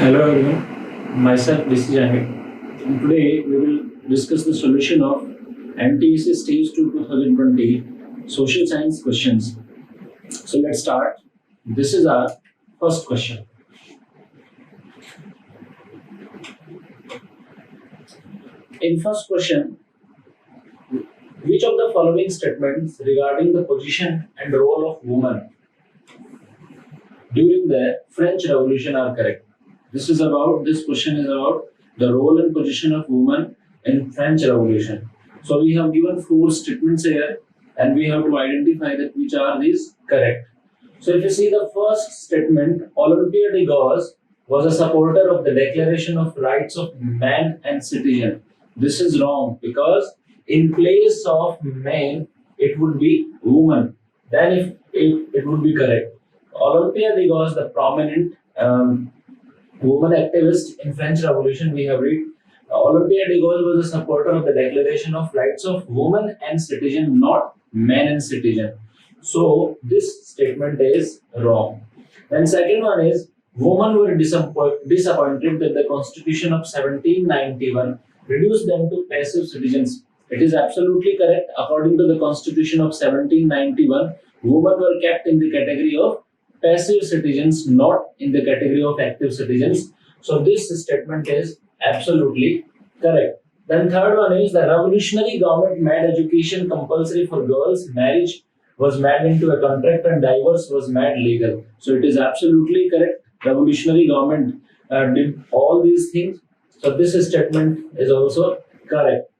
Hello everyone, myself this is Ahmed. And today we will discuss the solution of MTEC Stage 2 2020 Social Science questions. So let's start. This is our first question. In first question, which of the following statements regarding the position and role of women during the French Revolution are correct? This question is about the role and position of women in French Revolution. So we have given four statements here and we have to identify that which are these correct. So if you see the first statement, Olympia de Gauss was a supporter of the Declaration of Rights of Man and Citizen. This is wrong because in place of man it would be woman. Then if it would be correct. Olympia de Gauss, the prominent woman activist in French Revolution, we have read Olympia de Gaulle was a supporter of the Declaration of Rights of Women and Citizen, not men and citizen. So this statement is wrong. Then second one is women were disappointed that the Constitution of 1791 reduced them to passive citizens. It is absolutely correct. According to the Constitution of 1791, women were kept in the category of passive citizens, not in the category of active citizens. So this statement is absolutely correct. Then third one is the revolutionary government made education compulsory for girls, marriage was made into a contract and divorce was made legal. So it is absolutely correct. Revolutionary government did all these things. So this statement is also correct.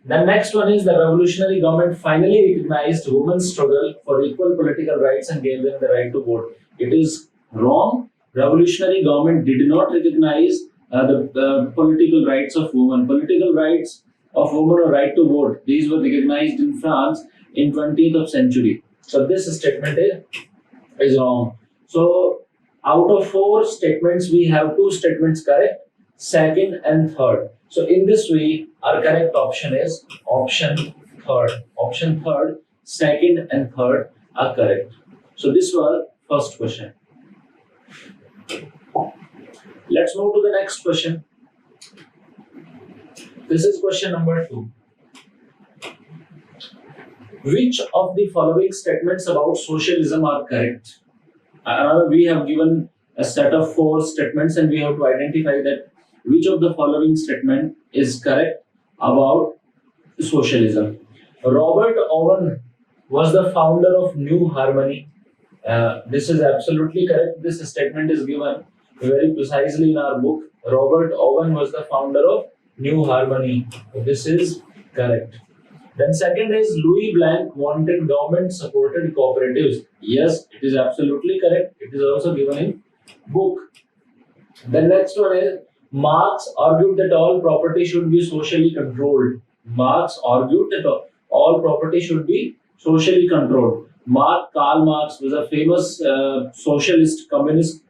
The next one is the revolutionary government finally recognized women's struggle for equal political rights and gave them the right to vote. It is wrong. Revolutionary government did not recognize the political rights of women. Political rights of women or right to vote. These were recognized in France in 20th century. So this statement is wrong. So out of four statements, we have two statements correct, second and third. So in this way, our correct option is option third. Option third, second and third are correct. So this was first question. Let's move to the next question. This is question number 2. Which of the following statements about socialism are correct? We have given a set of four statements and we have to identify that which of the following statement is correct about socialism. Robert Owen was the founder of New Harmony. This is absolutely correct. This statement is given very precisely in our book. Robert Owen was the founder of New Harmony. This is correct. Then second is Louis Blanc wanted government supported cooperatives. Yes, it is absolutely correct. It is also given in book. The next one is Marx argued that all property should be socially controlled. Marx argued that all property should be socially controlled. Karl Marx was a famous socialist communist.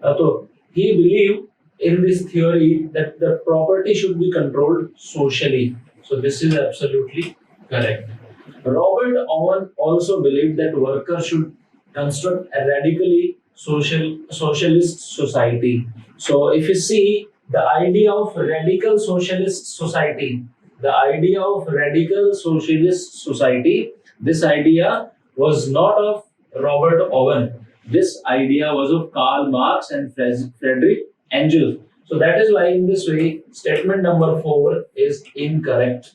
So he believed in this theory that the property should be controlled socially. So this is absolutely correct. Robert Owen also believed that workers should construct a radically socialist society. So if you see the idea of radical socialist society, this idea was not of Robert Owen. This idea was of Karl Marx and Friedrich Engels. So that is why in this way, statement number 4 is incorrect.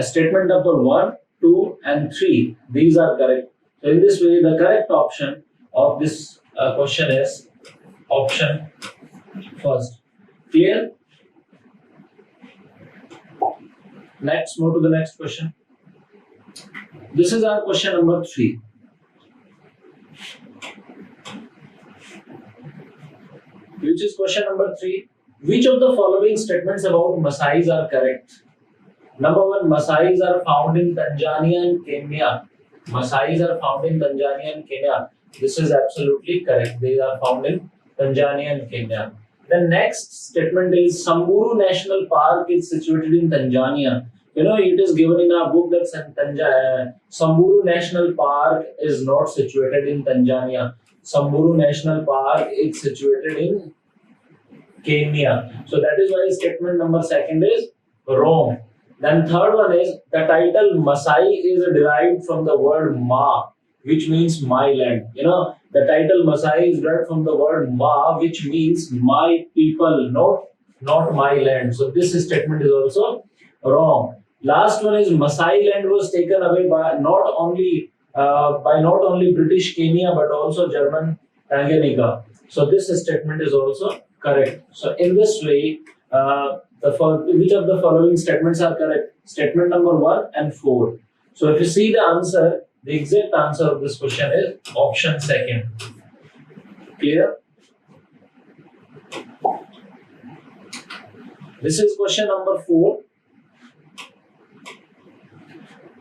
Statement number 1, 2 and 3, these are correct. So in this way, the correct option of this question is option first. Clear? Next, move to the next question. This is our question number 3. Which is question number 3. Which of the following statements about Maasais are correct? Number 1, Maasais are found in Tanzania and Kenya. Maasais are found in Tanzania and Kenya. This is absolutely correct. They are found in Tanzania and Kenya. The next statement is Samburu National Park is situated in Tanzania. It is given in our book that Samburu National Park is not situated in Tanzania. Samburu National Park is situated in Kenya. So that is why statement number second is wrong. Then third one is the title Masai is derived from the word Ma, which means my land. You know, the title Masai is derived from the word Ma, which means my people, not my land. So this statement is also wrong. Last one is Masai land was taken away by not only British Kenya but also German Tanganyika. So this statement is also correct. So in this way, which of the following statements are correct? Statement number 1 and 4. So if you see the answer, the exact answer of this question is option second. Clear? This is question number 4.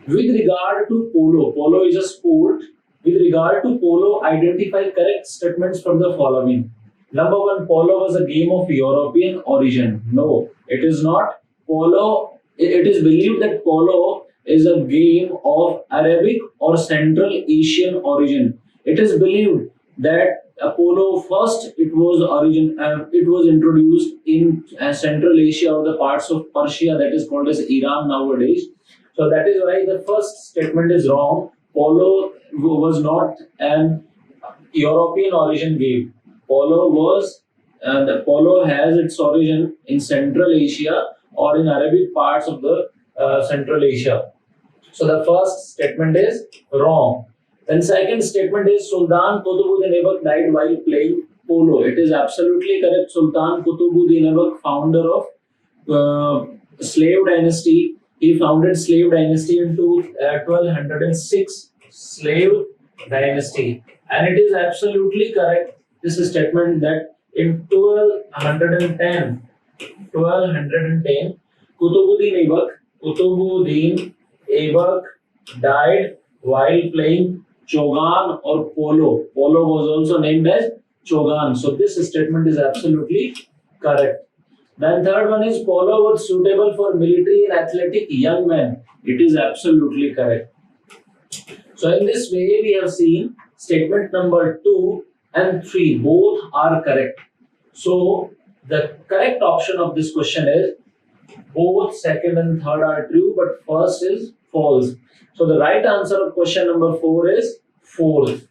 With regard to polo is a sport. With regard to polo, identify correct statements from the following. Number 1, polo was a game of European origin. No, it is not. Polo, it is believed that polo is a game of Arabic or Central Asian origin. It is believed that polo first it was introduced in Central Asia or the parts of Persia that is called as Iran nowadays. So that is why the first statement is wrong. Polo was not an European origin game. Polo has its origin in Central Asia or in Arabic parts of the Central Asia. So the first statement is wrong. Then second statement is Sultan Qutbuddin Aibak died while playing polo. It is absolutely correct. Sultan Qutbuddin Aibak, founder of slave dynasty. He founded slave dynasty in 1206 slave dynasty, and it is absolutely correct. This is statement that in 1210, Qutbuddin Aibak died while playing Chogan or polo. Polo was also named as Chogan. So this statement is absolutely correct. Then third one is polo was suitable for military and athletic young men. It is absolutely correct. So in this way we have seen statement number 2 and 3 both are correct. So the correct option of this question is both second and third are true but first is false. So the right answer of question number 4 is fourth.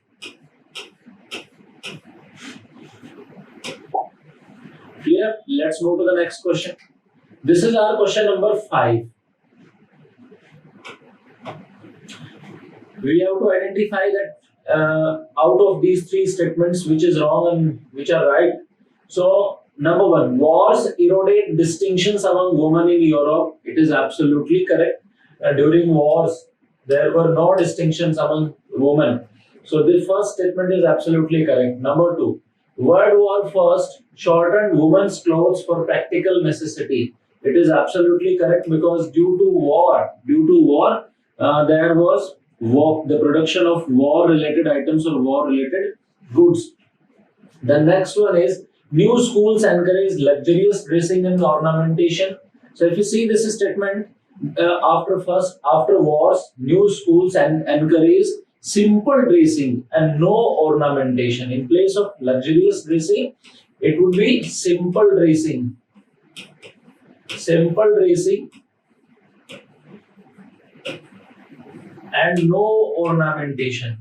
Clear? Let's move to the next question. This is our question number 5. We have to identify that out of these 3 statements which is wrong and which are right. So number 1, wars eroded distinctions among women in Europe. It is absolutely correct. During wars there were no distinctions among women. So the first statement is absolutely correct. Number 2, World War First shortened women's clothes for practical necessity. It is absolutely correct because due to war, there was the production of war-related items or war-related goods. The next one is new schools encourage luxurious dressing and ornamentation. So if you see this statement, after wars, new schools encourage simple dressing and no ornamentation. In place of luxurious dressing, it would be simple dressing. Simple dressing and no ornamentation.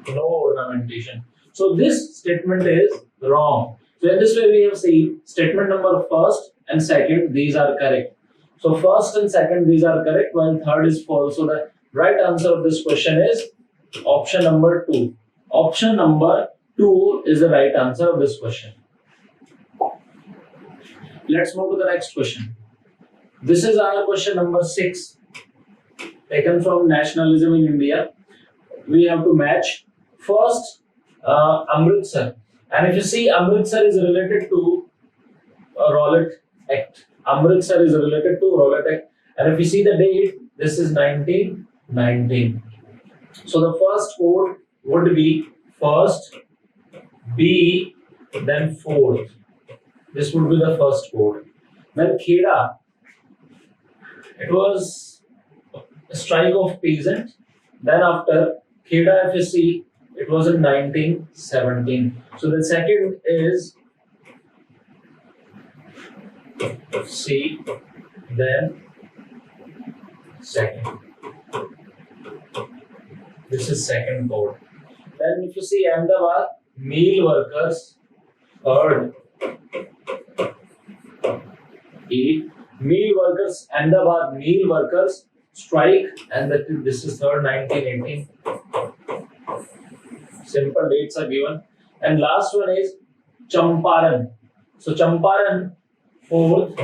No ornamentation. So this statement is wrong. So in this way we have seen statement number first and second, these are correct. So first and second, these are correct, while third is false. So the right answer of this question is option number 2. Option number 2 is the right answer of this question. Let's move to the next question. This is our question number 6, taken from Nationalism in India. We have to match. First, Amritsar. And if you see, Amritsar is related to Rowlatt Act. Amritsar is related to Rowlatt Act. And if you see the date, this is 1919. So the first code would be first, B, then fourth. This would be the first code. Then Kheda, it was a strike of peasants. Then after Kheda, if you see, It was in 1917. So the second is C, then second. This is second code. Then if you see Ahmedabad, meal workers, third. E, meal workers, Ahmedabad meal workers strike, and this is third, 1918. Simple dates are given. And last one is Champaran. So Champaran, fourth,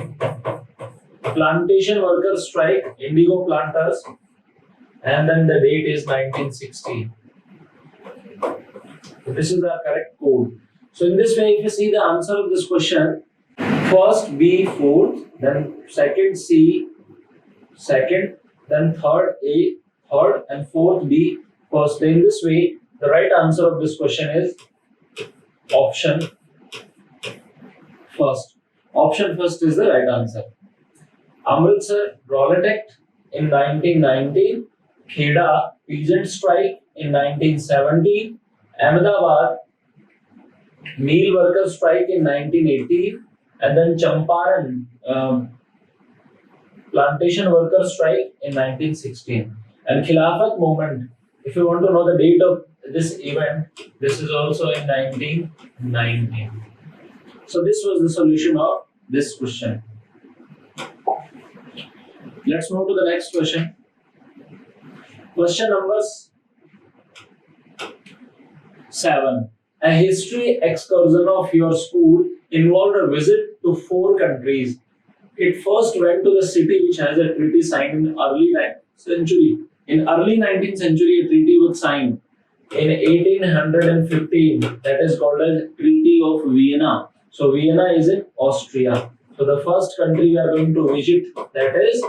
plantation workers strike, indigo planters, and then the date is 1960. So this is the correct code. So in this way, if you see the answer of this question, first B fourth, then second C second, then third A third, and fourth B first. In this way, the right answer of this question is option first. Option first is the right answer. Amritsar Rollet Act in 1919, Kheda peasant strike in 1917, Ahmedabad meal workers strike in 1918, and then Champaran plantation workers strike in 1916. And Khilafat movement, if you want to know the date of this event, this is also in 1919. So this was the solution of this question. Let's move to the next question. Question number 7. A history excursion of your school involved a visit to 4 countries. It first went to the city which has a treaty signed in early 19th century. In early 19th century, a treaty was signed in 1815. That is called as Treaty of Vienna. So Vienna is in Austria. So the first country we are going to visit, that is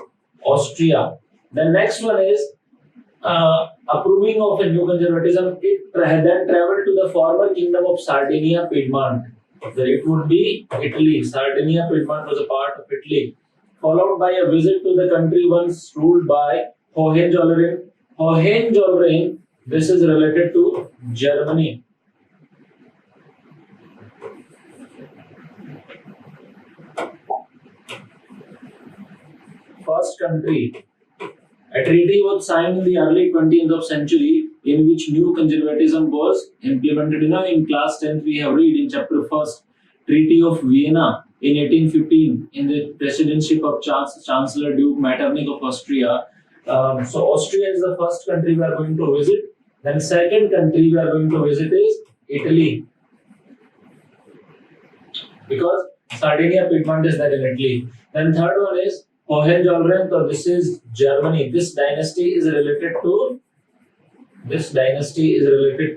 Austria. The next one is approving of a new conservatism. It then traveled to the former kingdom of Sardinia, Piedmont. So it would be Italy. Sardinia, Piedmont was a part of Italy. Followed by a visit to the country once ruled by Hohenzollern. Hohenzollern, this is related to Germany. First country. A treaty was signed in the early 20th century in which new conservatism was implemented. In class 10th we have read in chapter 1st, Treaty of Vienna in 1815 in the presidency of Chancellor Duke Metternich of Austria. So Austria is the first country we are going to visit. Then second country we are going to visit is Italy, because Sardinia, Piedmont is there in Italy. Then third one is Hohenzollern. So this is Germany. This dynasty is related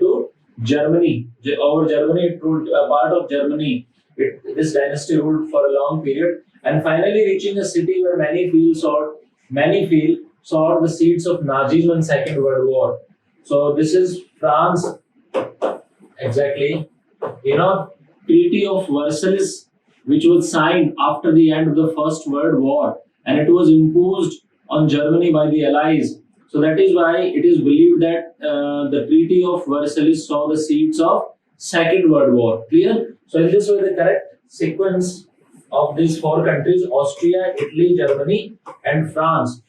to Germany. Over Germany, it ruled a part of Germany. This dynasty ruled for a long period, and finally reaching a city where many feel saw the seeds of Nazism in Second World War. So this is France. Exactly. Treaty of Versailles, which was signed after the end of the First World War, and it was imposed on Germany by the Allies. So that is why it is believed that the Treaty of Versailles saw the seeds of Second World War. Clear? So in this way, the correct sequence of these 4 countries: Austria, Italy, Germany, and France.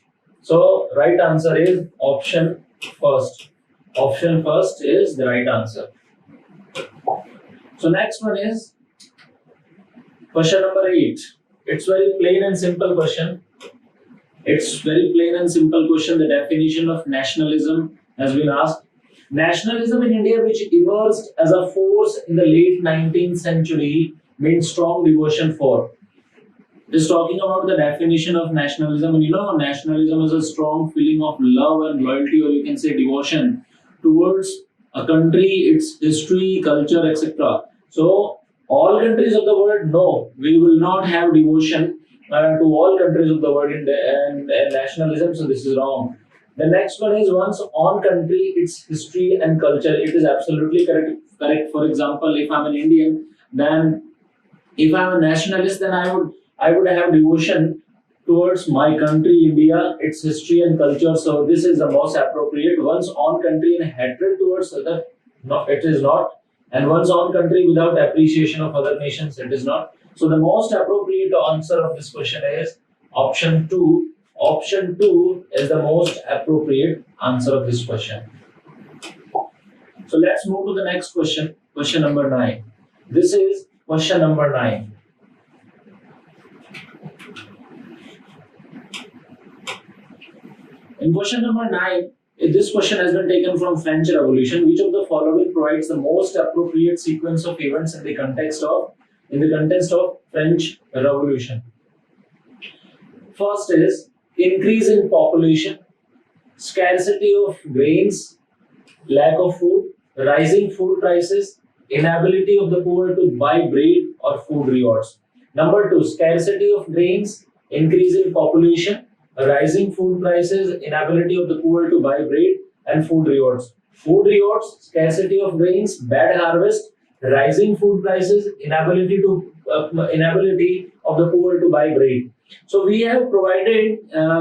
So right answer is option first. Option first is the right answer. So next one is question number 8. It's very plain and simple question. The definition of nationalism has been asked. Nationalism in India, which emerged as a force in the late 19th century, means strong devotion for. Just talking about the definition of nationalism, and nationalism is a strong feeling of love and loyalty, or you can say devotion, towards a country, its history, culture, etc. So all countries of the world, no, we will not have devotion to all countries of the world in nationalism. So this is wrong. The next one is one's own country, its history and culture. It is absolutely correct. For example, if I'm an Indian, then if I'm a nationalist, then I would have devotion towards my country, India, its history and culture. So this is the most appropriate. One's own country and hatred towards other No, it is not. And one's own country without appreciation of other nations, it is not. So the most appropriate answer of this question is option 2. Option 2 is the most appropriate answer of this question. So let's move to the next question, question number 9. This is question number 9. In question number 9, this question has been taken from French Revolution. Which of the following provides the most appropriate sequence of events in the context of French Revolution? First is increase in population, scarcity of grains, lack of food, rising food prices, inability of the poor to buy bread or food rewards. Number 2, scarcity of grains, increase in population, rising food prices, inability of the poor to buy bread and food rewards. Food rewards, scarcity of grains, bad harvest, rising food prices, inability of the poor to buy bread. So we have provided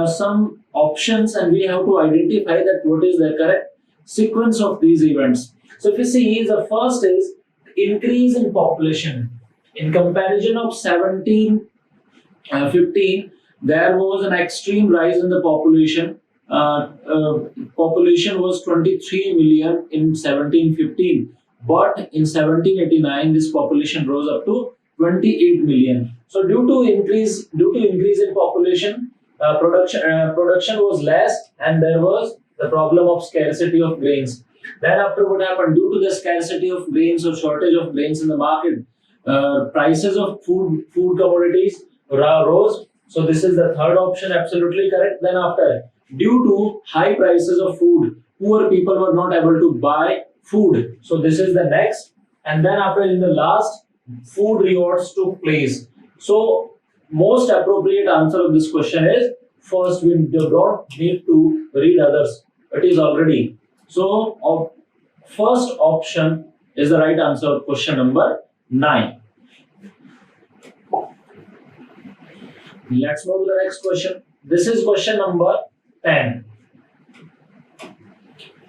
some options and we have to identify that what is the correct sequence of these events. So if you see, the first is increase in population. In comparison of 1715, there was an extreme rise in the population. Population was 23 million in 1715, but in 1789 this population rose up to 28 million. So due to increase in population, production was less, and there was the problem of scarcity of grains. Then after, what happened? Due to the scarcity of grains or shortage of grains in the market, prices of food commodities rose. So this is the third option, absolutely correct. Then after, due to high prices of food, poor people were not able to buy food. So this is the next. And then after, in the last, food rewards took place. So most appropriate answer of this question is first. We don't need to read others. It is already. So first option is the right answer of question number 9. Let's move to the next question. This is question number 10.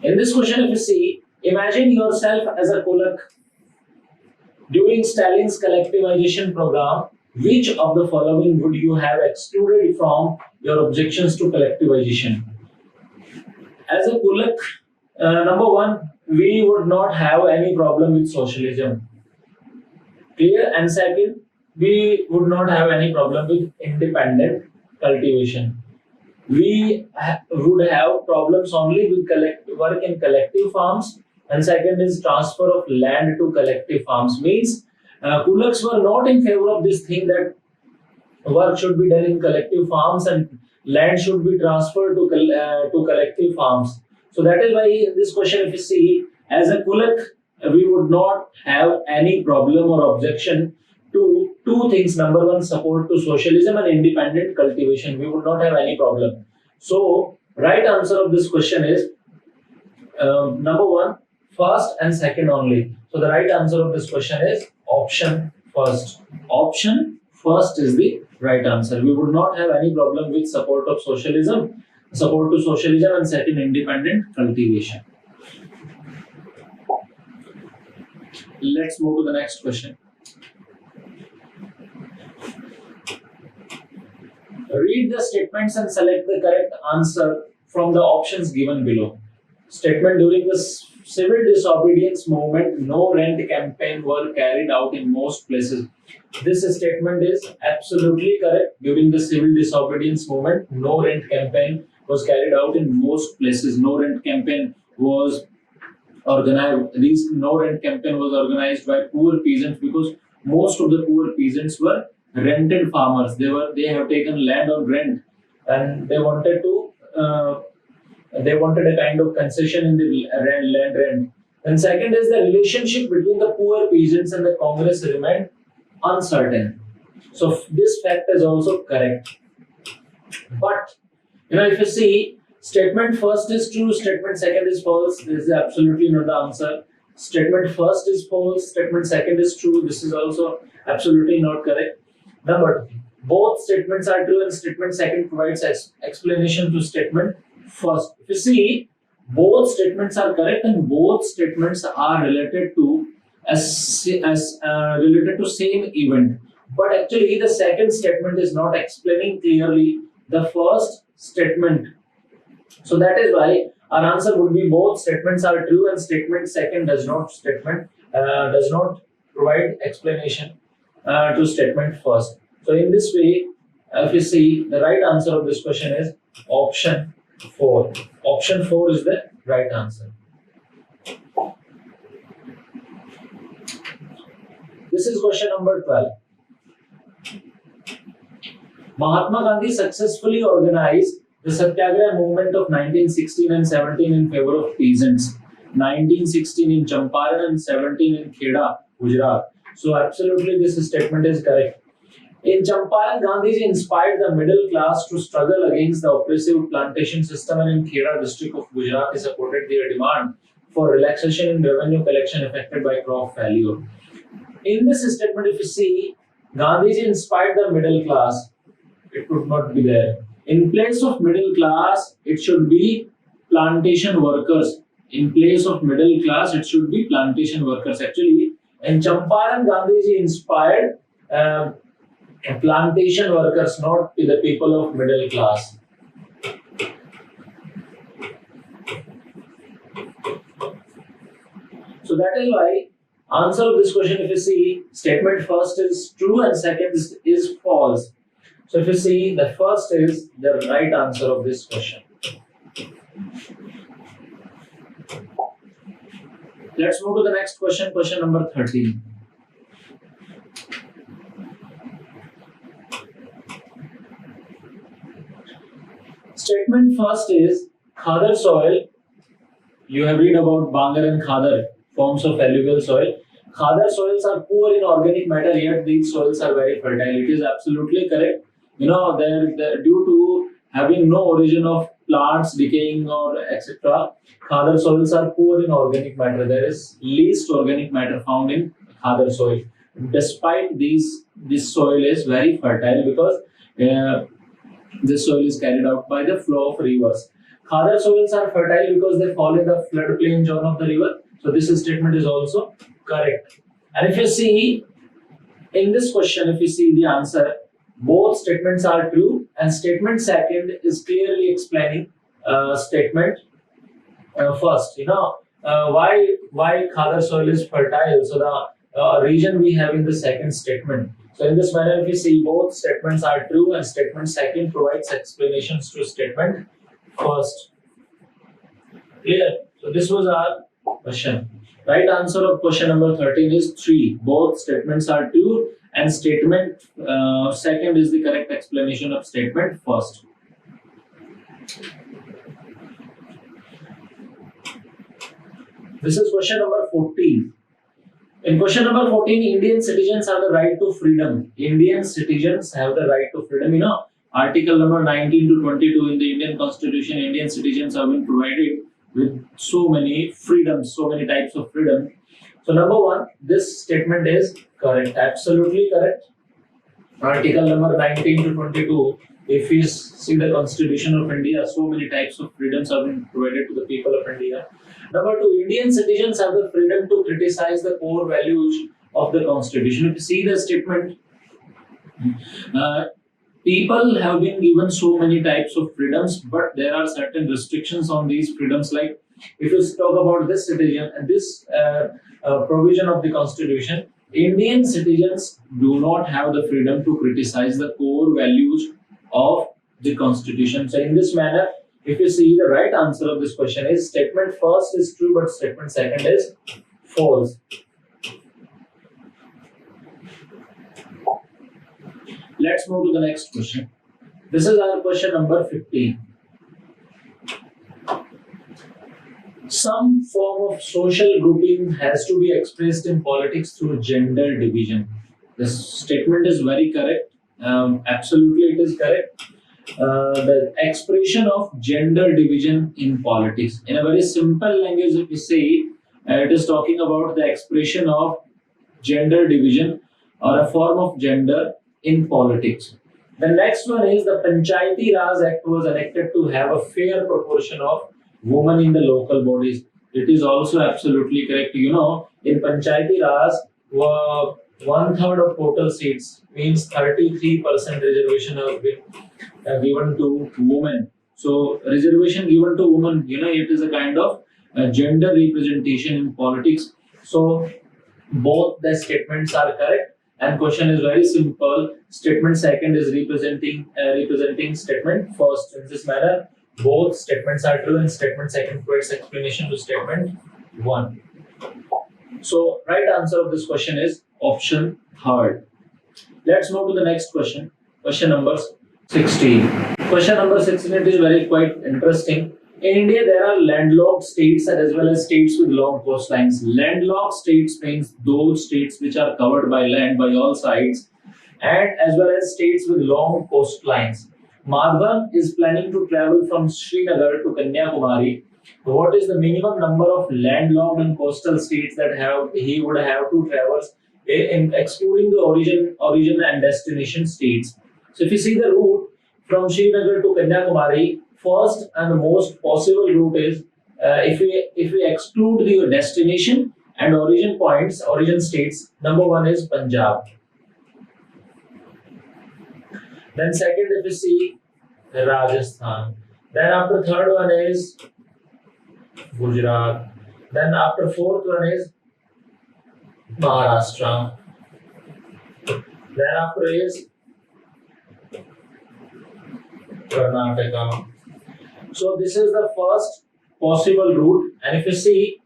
In this question, if you see, imagine yourself as a kulak. During Stalin's collectivization program, which of the following would you have excluded from your objections to collectivization? As a kulak, number 1, we would not have any problem with socialism. Clear? And second, we would not have any problem with independent cultivation. We would have problems only with work in collective farms, and second is transfer of land to collective farms. Means kulaks were not in favor of this thing that work should be done in collective farms and land should be transferred to collective farms. So that is why in this question, if you see, as a kulak, we would not have any problem or objection to two things. Number 1, support to socialism and independent cultivation. We would not have any problem. So right answer of this question is number 1, first and second only. So the right answer of this question is option first. Option first is the right answer. We would not have any problem with support to socialism, and second, independent cultivation. Let's move to the next question. Read the statements and select the correct answer from the options given below. Statement: during the civil disobedience movement, no rent campaign were carried out in most places. This statement is absolutely correct. During the civil disobedience movement, no rent campaign was carried out in most places. No rent campaign was organized. No rent campaign was organized by poor peasants, because most of the poor peasants were rented farmers. They have taken land on rent, and they wanted a kind of concession in the land rent. And second is the relationship between the poor peasants and the Congress remained uncertain. So this fact is also correct. But if you see, statement first is true, statement second is false. This is absolutely not the answer. Statement first is false, statement second is true. This is also absolutely not correct. Number 2, both statements are true, and statement second provides explanation to statement first. If you see, Both statements are correct, and both statements are related to related to same event. But actually, the second statement is not explaining clearly the first statement. So that is why our answer would be both statements are true, and statement second does not provide explanation to statement first. So in this way, if you see, the right answer of this question is option 4. Option 4 is the right answer. This is question number 12. Mahatma Gandhi successfully organized the Satyagraha movement of 1916 and 17 in favor of peasants. 1916 in Champaran and 17 in Kheda, Gujarat. So absolutely this statement is correct. In Champaran, Gandhiji inspired the middle class to struggle against the oppressive plantation system, and in Kheda district of Gujarat, he supported their demand for relaxation in revenue collection affected by crop failure. In this statement, if you see, Gandhiji inspired the middle class. It could not be there. In place of middle class, it should be plantation workers. In place of middle class, it should be plantation workers. Actually, in Champaran, Gandhiji inspired plantation workers, not the people of middle class. So that is why answer of this question, if you see, statement first is true and second is false. So if you see, the first is the right answer of this question. Let's move to the next question, question number 13. Statement first is Khadar soil. You have read about Bangar and Khadar, forms of alluvial soil. Khadar soils are poor in organic matter, yet these soils are very fertile. It is absolutely correct. They're due to having no origin of plants decaying or etc. Khadar soils are poor in organic matter. There is least organic matter found in Khadar soil. Despite this soil is very fertile because this soil is carried out by the flow of rivers. Khadar soils are fertile because they fall in the floodplain zone of the river. So this statement is also correct. And if you see in this question, if you see the answer, both statements are true, and statement second is clearly explaining statement first. Why Khadar soil is fertile. So the region we have in the second statement. So in this manner, if you see, both statements are true, and statement second provides explanations to statement first. Clear? So this was our question. Right answer of question number 13 is 3. Both statements are true, and statement second is the correct explanation of statement first. This is question number 14. In question number 14, Indian citizens have the right to freedom. Indian citizens have the right to freedom. Article number 19 to 22 in the Indian Constitution, Indian citizens have been provided with so many freedoms, so many types of freedom. So number 1, this statement is correct, absolutely correct. Article number 19 to 22, if we see the Constitution of India, so many types of freedoms have been provided to the people of India. Number 2, Indian citizens have the freedom to criticize the core values of the Constitution. If you see the statement, people have been given so many types of freedoms, but there are certain restrictions on these freedoms. Like if you talk about this provision of the Constitution, Indian citizens do not have the freedom to criticize the core values of the Constitution. So in this manner, if you see, the right answer of this question is statement first is true, but statement second is false. Let's move to the next question. This is our question number 15. Some form of social grouping has to be expressed in politics through gender division. This statement is very correct. Absolutely, it is correct. The expression of gender division in politics. In a very simple language, if we say, it is talking about the expression of gender division or a form of gender in politics. The next one is the Panchayati Raj Act was enacted to have a fair proportion of women in the local bodies. It is also absolutely correct. You know, in Panchayati Raj, one third of total seats means 33% reservation have been given to women. So reservation given to women, you know, it is a kind of gender representation in politics. So both the statements are correct, and question is very simple. Statement second is representing statement first. In this manner, both statements are true, and statement second provides explanation to statement one. So right answer of this question is option third. Let's move to the next question. Question number 16. Question number 16, it is very quite interesting. In India, there are landlocked states as well as states with long coastlines. Landlocked states means those states which are covered by land by all sides, and as well as states with long coastlines. Madhavan is planning to travel from Srinagar to Kanyakumari. What is the minimum number of landlocked and coastal states that he would have to traverse, excluding the origin and destination states? So if you see the route from Srinagar to Kanyakumari, first and the most possible route is if we exclude the destination and origin points, origin states. Number one is Punjab. Then second, if you see Rajasthan. Then after third one is Gujarat. Then after fourth one is Maharashtra. Then after is Karnataka. So this is the first possible route, and if you see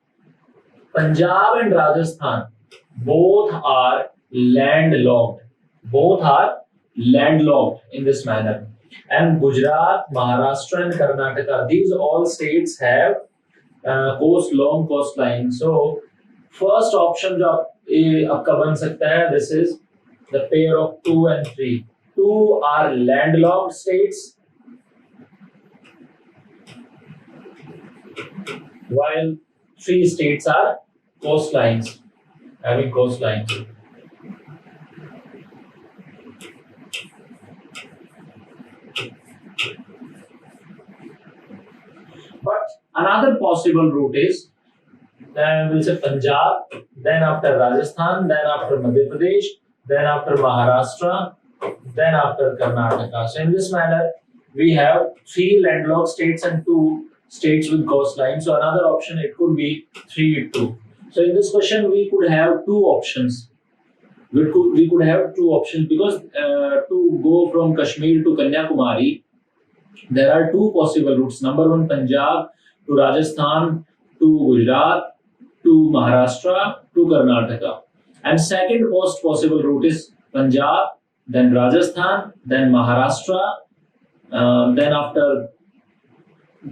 Punjab and Rajasthan, both are landlocked. Both are landlocked in this manner. And Gujarat, Maharashtra, and Karnataka, these all states have long coastline. So first option जो आपका बन सकता है, this is the pair of 2 and 3. 2 are landlocked states, while 3 states are coastlines, having coastlines. But another possible route is, we'll say Punjab, then after Rajasthan, then after Madhya Pradesh, then after Maharashtra, then after Karnataka. So in this manner, we have 3 landlocked states and 2 states with coastline. So another option, it could be 3 2. So in this question, we could have 2 options. We could have 2 options because to go from Kashmir to Kanyakumari, there are 2 possible routes. Number one, Punjab to Rajasthan to Gujarat to Maharashtra to Karnataka. And second most possible route is Punjab, then Rajasthan, then Maharashtra, then after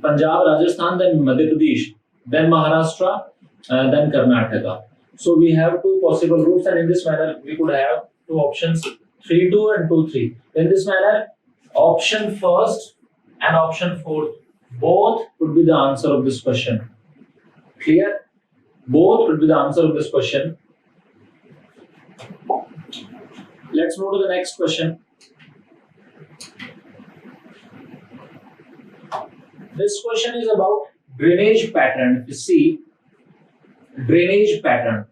Punjab, Rajasthan, then Madhya Pradesh, then Maharashtra, then Karnataka. So we have 2 possible routes, and in this manner we could have 2 options, 3 2 and 2 3. In this manner, option first and option fourth, both would be the answer of this question. Clear? Both would be the answer of this question. Let's move to the next question. This question is about drainage pattern. If you see drainage pattern.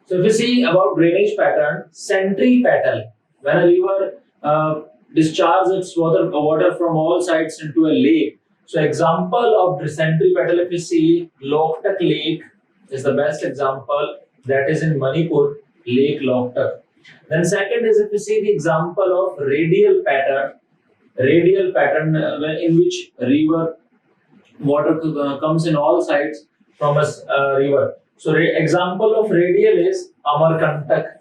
So if you see about drainage pattern, centripetal, when a river discharges its water from all sides into a lake. So example of centripetal, if you see Loktak Lake is the best example, that is in Manipur, Lake Loktak. Then second is if you see the example of radial pattern in which river water comes in all sides from a river. So example of radial is Amarkantak.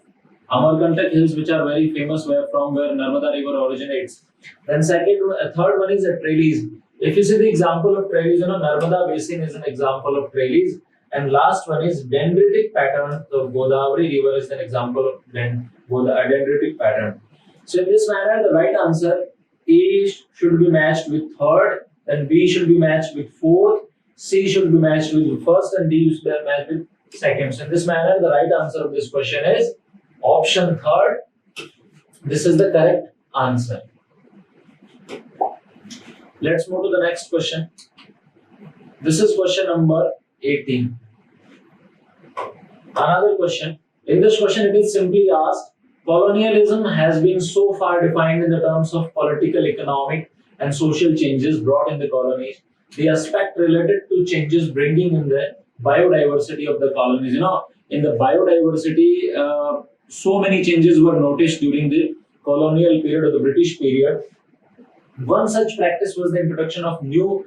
Amarkantak hills, which are very famous where Narmada river originates. Then third one is a trellis. If you see the example of trellis, Narmada basin is an example of trellis. And last one is dendritic pattern. So Godavari river is an example of dendritic pattern. So in this manner, the right answer A should be matched with third, then B should be matched with fourth, C should be matched with first, and D should be matched with second. So in this manner, the right answer of this question is option third. This is the correct answer. Let's move to the next question. This is question number 18. Another question. In this question, it is simply asked, colonialism has been so far defined in the terms of political, economic, and social changes brought in the colonies. The aspect related to changes bringing in the biodiversity of the colonies. In the biodiversity, so many changes were noticed during the colonial period or the British period. One such practice was the introduction of new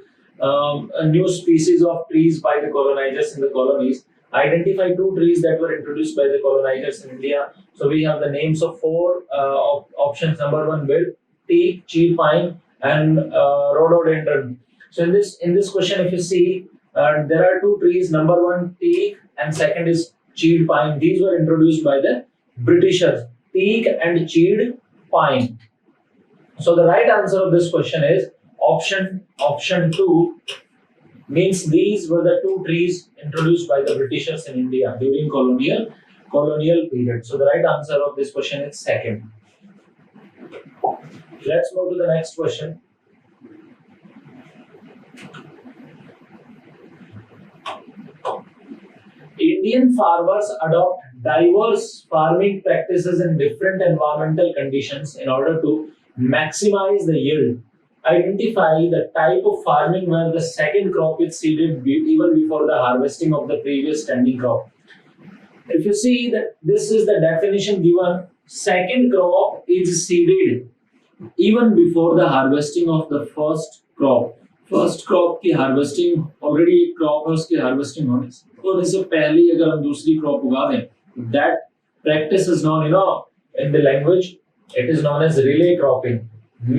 species of trees by the colonizers in the colonies. Identify two trees that were introduced by the colonizers in India. So we have the names of four options. Number one, willow, teak, cheat pine, and rhododendron. So in this question, if you see, there are two trees. Number one, teak, and second is cheat pine. These were introduced by the Britishers. Teak and cheat pine. So the right answer of this question is option 2, means these were the two trees introduced by the Britishers in India during colonial period. So the right answer of this question is second. Let's move to the next question. Indian farmers adopt diverse farming practices in different environmental conditions in order to maximize the yield. Identify the type of farming where the second crop is seeded even before the harvesting of the previous standing crop. If you see that this is the definition given, second crop is seeded even before the harvesting of the first crop. First crop की harvesting already एक crop है उसकी harvesting होने से पहले अगर हम दूसरी क्रॉप उगा दें, that practice is known in the language it is known as relay cropping.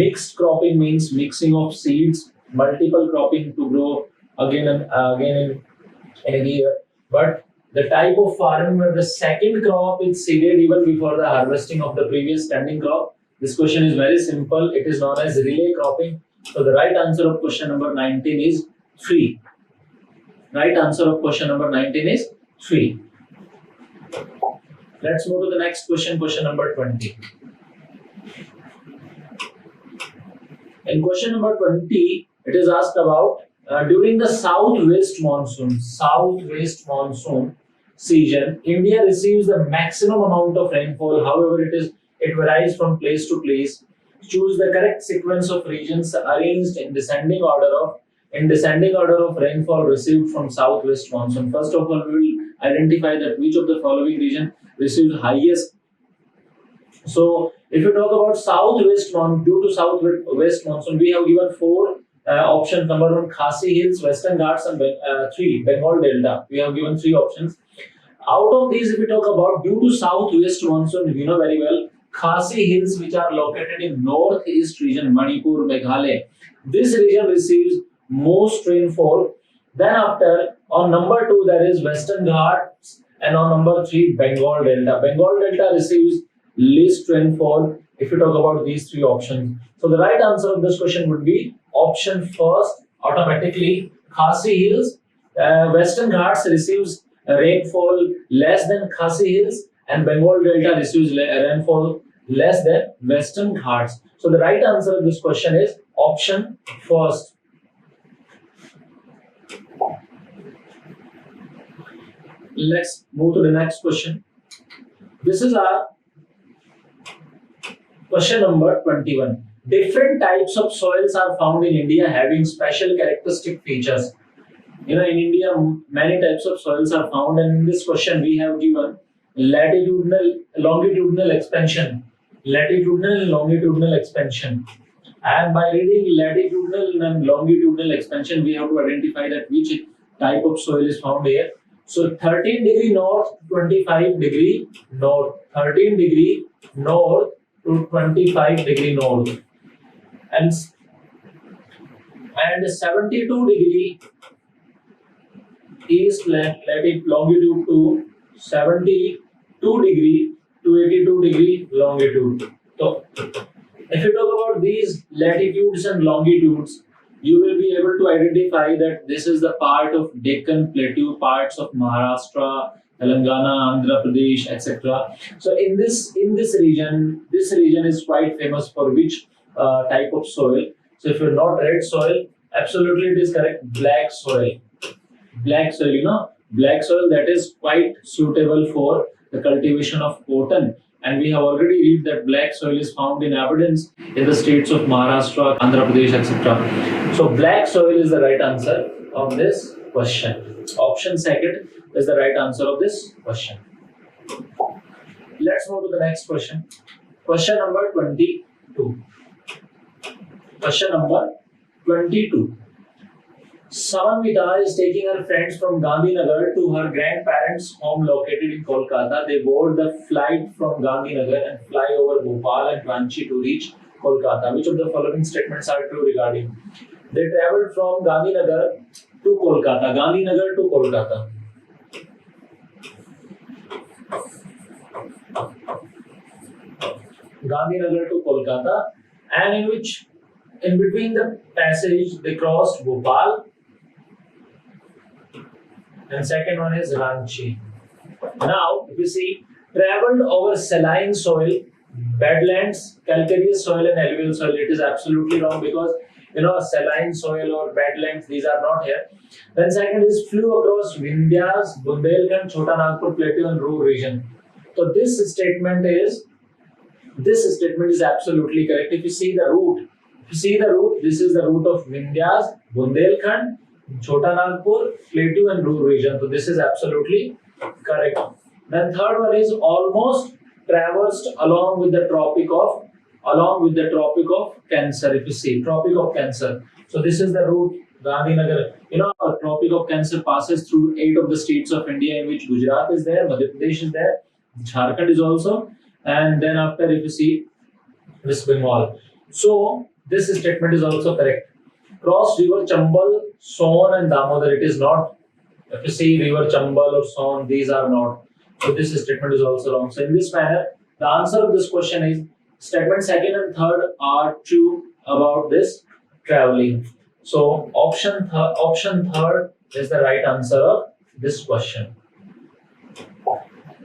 Mixed cropping means mixing of seeds, multiple cropping to grow again and again in a year. But the type of farming where the second crop is seeded even before the harvesting of the previous standing crop, this question is very simple. It is known as relay cropping. So the right answer of question number 19 is 3. Right answer of question number 19 is 3. Let's move to the next question, question number 20. In question number 20, it is asked about during the southwest monsoon season, India receives the maximum amount of rainfall. However, it varies from place to place. Choose the correct sequence of regions arranged in descending order of rainfall received from southwest monsoon. First of all, we will identify that which of the following region receives highest. So, if you talk about due to southwest monsoon, we have given 4 options. Number 1, Khasi Hills, Western Ghats, and 3, Bengal Delta. We have given 3 options. Out of these, if we talk about due to southwest monsoon, you know very well, Khasi Hills, which are located in northeast region, Manipur, Meghalaya. This region receives most rainfall. Then after, on number 2, there is Western Ghats, and on number 3, Bengal Delta. Bengal Delta receives least rainfall if you talk about these 3 options. So the right answer of this question would be option first, automatically. Khasi Hills, Western Ghats receives rainfall less than Khasi Hills, and Bengal Delta receives rainfall less than Western Ghats. So the right answer of this question is option first. Let's move to the next question. This is our question number 21. Different types of soils are found in India having special characteristic features. In India, many types of soils are found, and in this question we have given longitudinal expansion. And by reading latitudinal and longitudinal expansion, we have to identify that which type of soil is found here. So 13 degree north, 25 degree north. 13 degree north to 25 degree north. And 72 degree east longitude to 72 degree to 82 degree longitude. So, if you talk about these latitudes and longitudes, you will be able to identify that this is the part of Deccan Plateau, parts of Maharashtra, Telangana, Andhra Pradesh, etc. So in this region, this region is quite famous for which type of soil. So if you're not red soil, Absolutely, it is correct. Black soil. Black soil, black soil that is quite suitable for the cultivation of cotton. And we have already read that black soil is found in abundance in the states of Maharashtra, Andhra Pradesh, etc. So black soil is the right answer of this question. Option second is the right answer of this question. Let's move to the next question. Question number 22. Question number 22. Samanvita is taking her friends from Gandhinagar to her grandparents' home located in Kolkata. They board the flight from Gandhinagar and fly over Bhopal and Ranchi to reach Kolkata. Which of the following statements are true regarding? They traveled from Gandhinagar to Kolkata. Gandhinagar to Kolkata. Gandhinagar to Kolkata, and in between the passage they crossed Bhopal, and second one is Ranchi. Now, if you see, traveled over saline soil, badlands, calcareous soil, and alluvial soil, it is absolutely wrong because saline soil or badlands, these are not here. Then second is flew across Vindhyas, Bundelkhand, Chota Nagpur Plateau, and Ruhr region. So this statement is absolutely correct. If you see the route, this is the route of Vindhyas, Bundelkhand, Chota Nagpur, Plateau, and Ruhr region. So this is absolutely correct. Then third one is almost traversed along with the Tropic of Cancer. If you see Tropic of Cancer, so this is the route Gandhinagar. Tropic of Cancer passes through 8 of the states of India, in which Gujarat is there, Madhya Pradesh is there, Jharkhand is also, and then after if you see West Bengal. So this statement is also correct. Cross river Chambal, Son, and Damodar. It is not. If you see river Chambal or Son, these are not. So this statement is also wrong. So in this manner, the answer of this question is statement second and third are true about this traveling. So option third is the right answer of this question.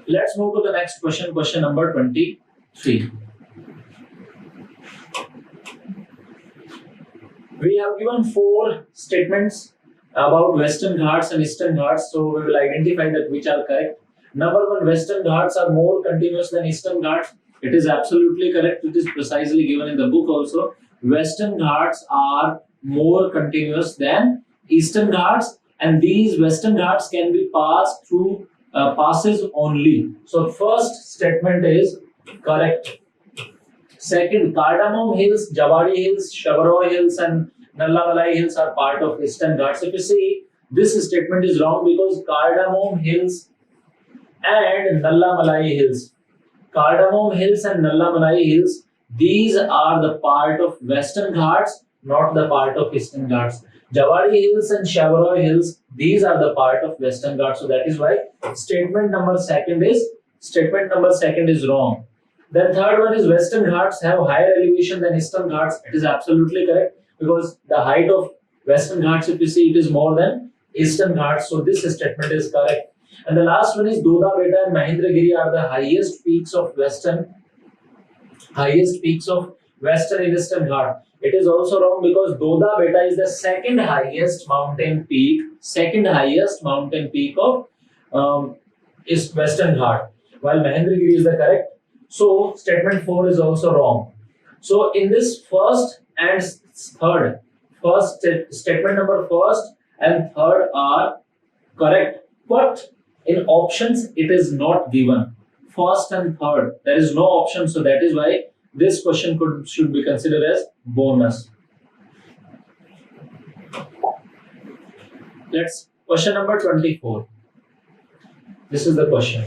Let's move to the next question. Question number 23. We have given 4 statements about Western Ghats and Eastern Ghats, so we will identify that which are correct. Number 1, Western Ghats are more continuous than Eastern Ghats. It is absolutely correct. It is precisely given in the book also. Western Ghats are more continuous than Eastern Ghats, and these Western Ghats can be passed through passes only. So first statement is correct. Second, Cardamom Hills, Jawadi Hills, Shabaroy Hills, and Nallamalai Hills are part of Eastern Ghats. If you see, this statement is wrong because Cardamom Hills and Nallamalai Hills, these are the part of Western Ghats, not the part of Eastern Ghats. Jawadi Hills and Shabaroy Hills, these are the part of Western Ghats. So that is why statement number second is wrong. Then third one is Western Ghats have higher elevation than Eastern Ghats. It is absolutely correct because the height of Western Ghats, if you see, it is more than Eastern Ghats. So this statement is correct. And the last one is Doda Beta and Mahendragiri are the highest peaks of Western and Eastern Ghat. It is also wrong because Doda Beta is the second highest mountain peak of is Western Ghat, while Mahendragiri is the correct. So statement 4 is also wrong. So in this statement number first and third are correct, but in options it is not given. First and third, there is no option, so that is why this question should be considered as bonus. Let's question number 24. This is the question.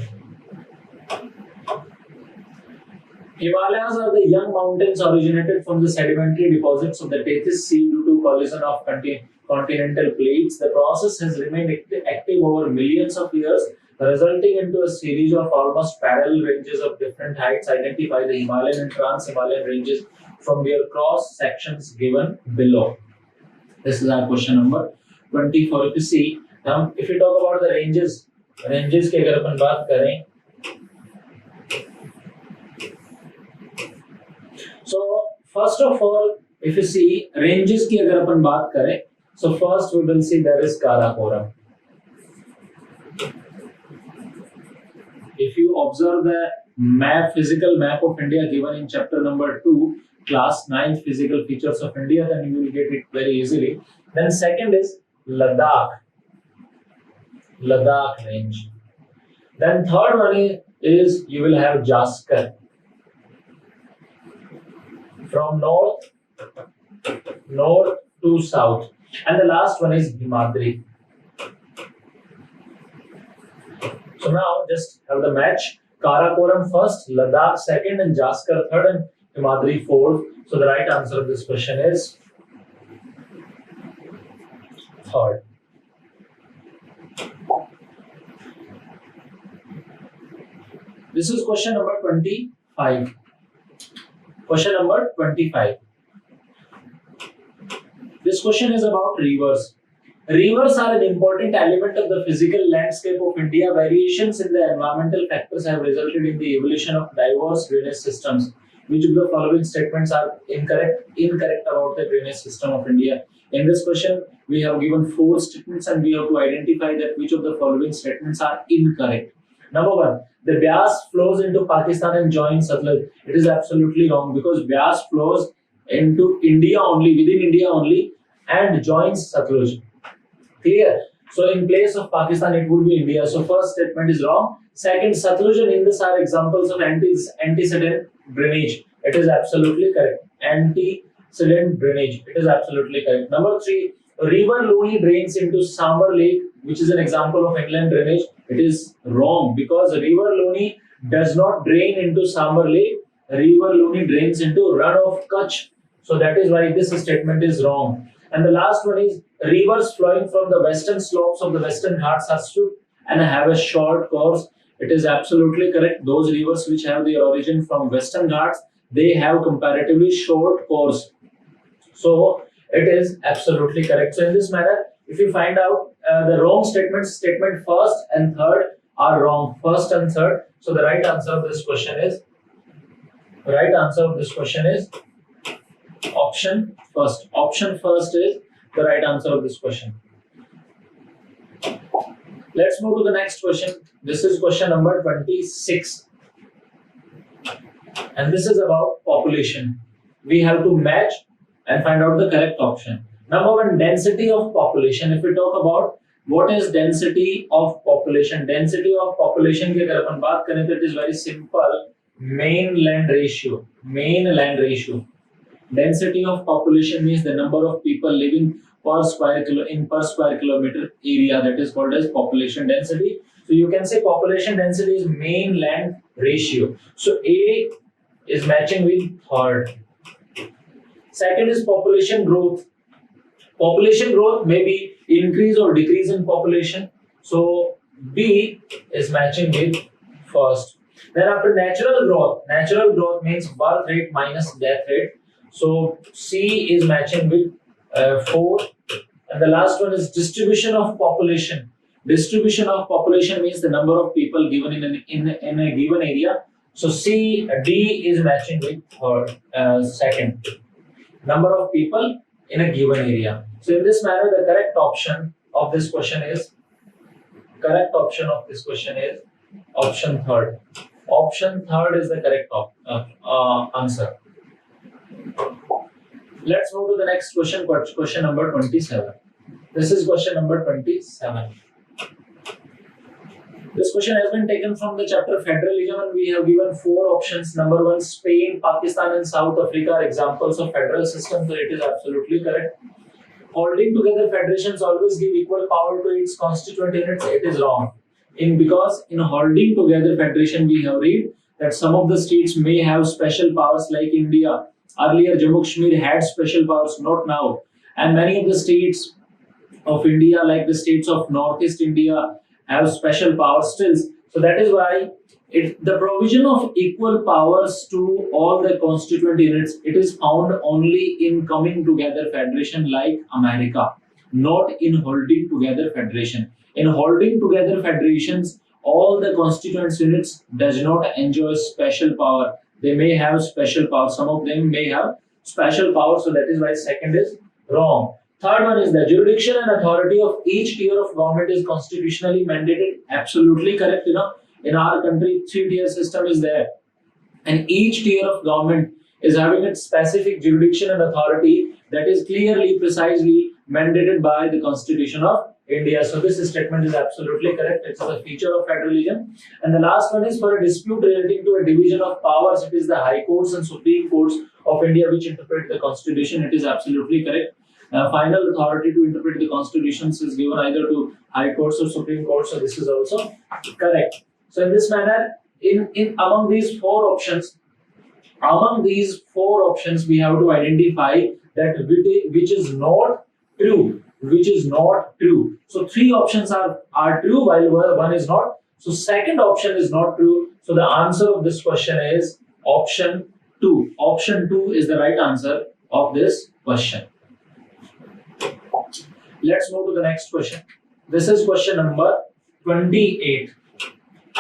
Himalayas are the young mountains originated from the sedimentary deposits of the Tethys Sea due to collision of continental plates. The process has remained active over millions of years, resulting into a series of almost parallel ranges of different heights. Identify the Himalayan and Trans-Himalayan ranges from their cross sections given below. This is our question number 24. If you see, now if you talk about the ranges की अगर अपन बात करें, so first of all, if you see ranges की अगर अपन बात करें, So first we will see there is Karakoram. If you observe the physical map of India given in chapter number 2, class 9 physical features of India, then you will get it very easily. Then second is Ladakh range. Then third one is you will have Jaskar. From north to south. And the last one is Himadri. So now just have the match. Karakoram first, Ladakh second, and Jaskar third, and Himadri fourth. So the right answer of this question is third. This is question number 25. Question number 25. This question is about rivers. Rivers are an important element of the physical landscape of India. Variations in the environmental factors have resulted in the evolution of diverse drainage systems. Which of the following statements are incorrect about the drainage system of India? In this question, we have given 4 statements and we have to identify that which of the following statements are incorrect. Number 1, the Beas flows into Pakistan and joins Satluj. It is absolutely wrong because Beas flows into India only, within India only, and joins Satluj. Clear? So in place of Pakistan, it would be India. So first statement is wrong. Second, Satluj and Indus are examples of antecedent drainage. It is absolutely correct. Antecedent drainage. It is absolutely correct. Number 3, River Luni drains into Sambar Lake, which is an example of inland drainage. It is wrong because River Luni does not drain into Sambar Lake. River Luni drains into Run of Kutch. So that is why this statement is wrong. And the last one is rivers flowing from the western slopes of the Western Ghats are swift and have a short course. It is absolutely correct. Those rivers which have their origin from Western Ghats, they have comparatively short course. So it is absolutely correct. So in this manner, if you find out the wrong statements, statement first and third are wrong. First and third. So the right answer of this question is option first. Option first is the right answer of this question. Let's move to the next question. This is question number 26. And this is about population. We have to match and find out the correct option. Number 1, density of population. If we talk about what is density of population, density of population की अगर अपन बात करें तो it is very simple. Main land ratio. Density of population means the number of people living per square kilometer area. That is called as population density. So you can say population density is main land ratio. So A is matching with third. Second is population growth. Population growth may be increase or decrease in population. So B is matching with first. Then after natural growth means birth rate minus death rate. So C is matching with 4. And the last one is distribution of population. Distribution of population means the number of people given in a given area. So D is matching with second. Number of people in a given area. So in this manner, the correct option of this question is option third. Option third is the correct answer. Let's move to the next question, question number 27. This is question number 27. This question has been taken from the chapter Federalism and we have given 4 options. Number 1, Spain, Pakistan and South Africa are examples of federal system, so it is absolutely correct. Holding together federations always give equal power to its constituent units. It is wrong. Because in holding together federation we have read that some of the states may have special powers like India. Earlier Jammu Kashmir had special powers, not now. And many of the states of India like the states of Northeast India have special powers still. So that is why the provision of equal powers to all the constituent units, it is found only in coming together federation like America, not in holding together federation. In holding together federations, all the constituent units does not enjoy special power. They may have special power. Some of them may have special power. So that is why second is wrong. Third one is the jurisdiction and authority of each tier of government is constitutionally mandated. Absolutely correct. In our country, 3-tier system is there, and each tier of government is having its specific jurisdiction and authority that is clearly, precisely mandated by the Constitution of India. So this statement is absolutely correct. It's a feature of federalism. And the last one is for a dispute relating to a division of powers. It is the High Courts and Supreme Courts of India which interpret the Constitution. It is absolutely correct. Final authority to interpret the constitutions is given either to High Courts or Supreme Court. So this is also correct. So in this manner, among these four options, we have to identify that which is not true. Which is not true. So 3 options are true while one is not. So second option is not true. So the answer of this question is option 2. Option 2 is the right answer of this question. Let's move to the next question. This is question number 28.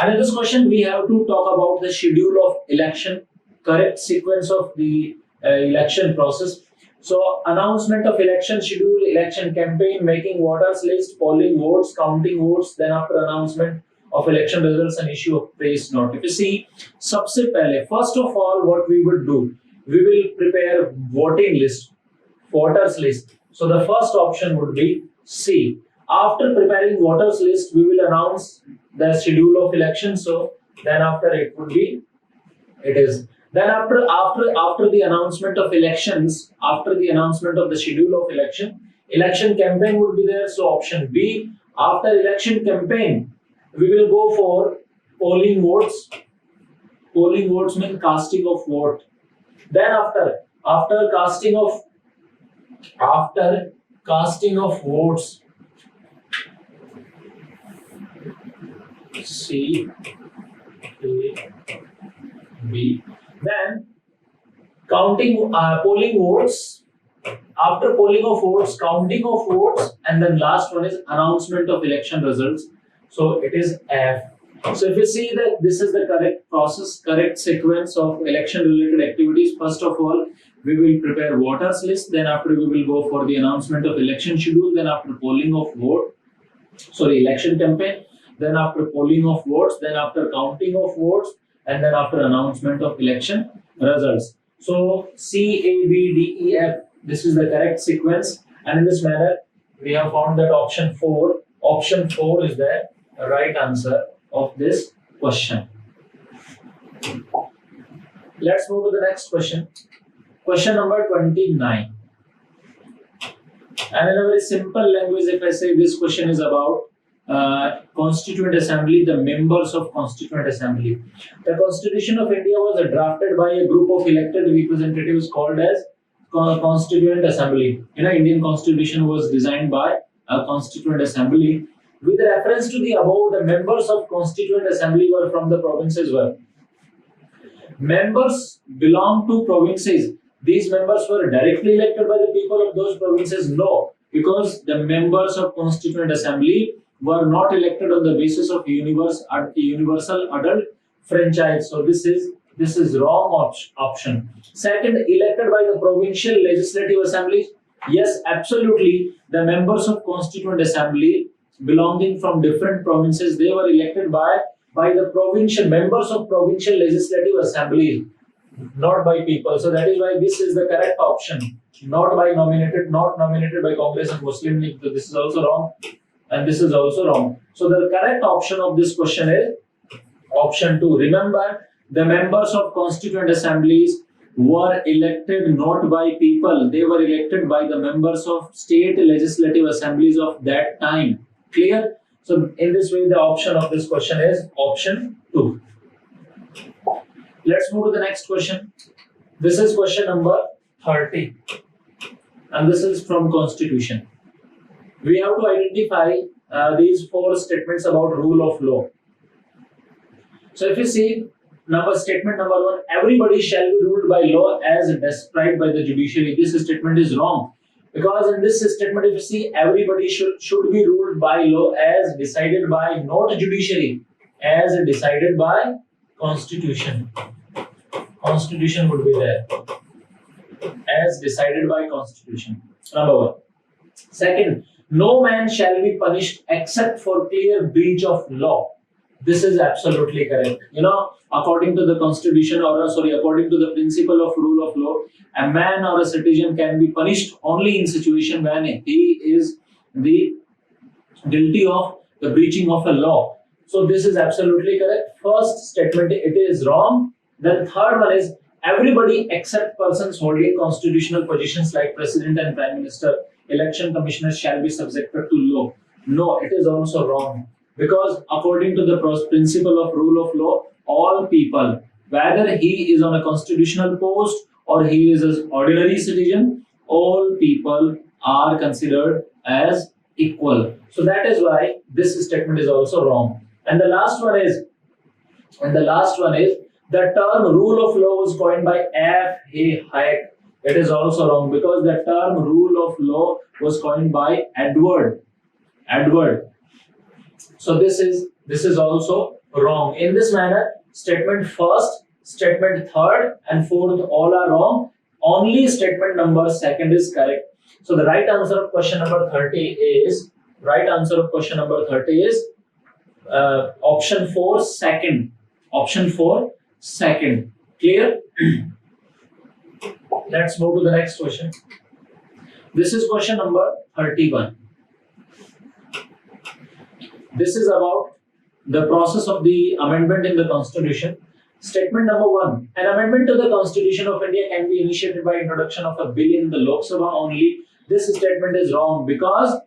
And in this question, we have to talk about the schedule of election, correct sequence of the election process. So, announcement of election schedule, election campaign, making voters list, polling votes, counting votes, then after announcement of election results and issue of press note. If you see, सबसे पहले, first of all, what we would do, we will prepare voting list, voters list. So the first option would be C. After preparing voters list, we will announce the schedule of election. So then after it would be, it is. Then after the announcement of elections, after the announcement of the schedule of election campaign would be there. So option B. After election campaign, we will go for polling votes. Polling votes mean casting of vote. Then after casting of votes, C, A, B. Then counting polling votes. After polling of votes, counting of votes, and then last one is announcement of election results. So it is F. So if you see that this is the correct process, correct sequence of election related activities. First of all, we will prepare voters list. Then after we will go for the announcement of election schedule. Then after polling of election campaign. Then after polling of votes. Then after counting of votes. And then after announcement of election results. So C, A, B, D, E, F. This is the correct sequence. And in this manner, we have found that option 4 is the right answer of this question. Let's move to the next question. Question number 29. And in a very simple language, if I say this question is about Constituent Assembly, the members of Constituent Assembly. The Constitution of India was drafted by a group of elected representatives called as Constituent Assembly. Indian Constitution was designed by a Constituent Assembly. With reference to the above, the members of Constituent Assembly were from the provinces were. Members belong to provinces. These members were directly elected by the people of those provinces? No, because the members of Constituent Assembly were not elected on the basis of universal adult franchise. So this is wrong option. Second, elected by the provincial legislative assemblies. Yes, absolutely. The members of Constituent Assembly belonging from different provinces, they were elected by the provincial members of provincial legislative assemblies, not by people. So that is why this is the correct option. Not nominated by Congress and Muslim League. So this is also wrong. And this is also wrong. So the correct option of this question is option 2. Remember, the members of Constituent Assemblies were elected not by people. They were elected by the members of state legislative assemblies of that time. Clear? So in this way, the option of this question is option 2. Let's move to the next question. This is question number 30. And this is from Constitution. We have to identify these 4 statements about rule of law. So if you see statement number 1, everybody shall be ruled by law as prescribed by the judiciary. This statement is wrong. Because in this statement, if you see, everybody should be ruled by law as decided by not judiciary, as decided by Constitution. Constitution would be there. As decided by Constitution. Number 1. Second, no man shall be punished except for clear breach of law. This is absolutely correct. According to the constitution, according to the principle of rule of law, a man or a citizen can be punished only in situation when he is the guilty of the breaching of a law. So this is absolutely correct. First statement, it is wrong. Then third one is everybody except persons holding constitutional positions like president and prime minister, election commissioners shall be subjected to law. No, it is also wrong, because according to the principle of rule of law, all people, whether he is on a constitutional post or he is an ordinary citizen, all people are considered as equal. So that is why this statement is also wrong. And the last one is the term rule of law was coined by F. A. Hayek. It is also wrong, because the term rule of law was coined by Edward. So this is also wrong. In this manner, statement first, statement third, and fourth all are wrong. Only statement number second is correct. So the right answer of question number 30 is option 4, second. Option 4, second. Clear? Let's move to the next question. This is question number 31. This is about the process of the amendment in the Constitution. Statement number 1. An amendment to the Constitution of India can be initiated by introduction of a bill in the Lok Sabha only. This statement is wrong, because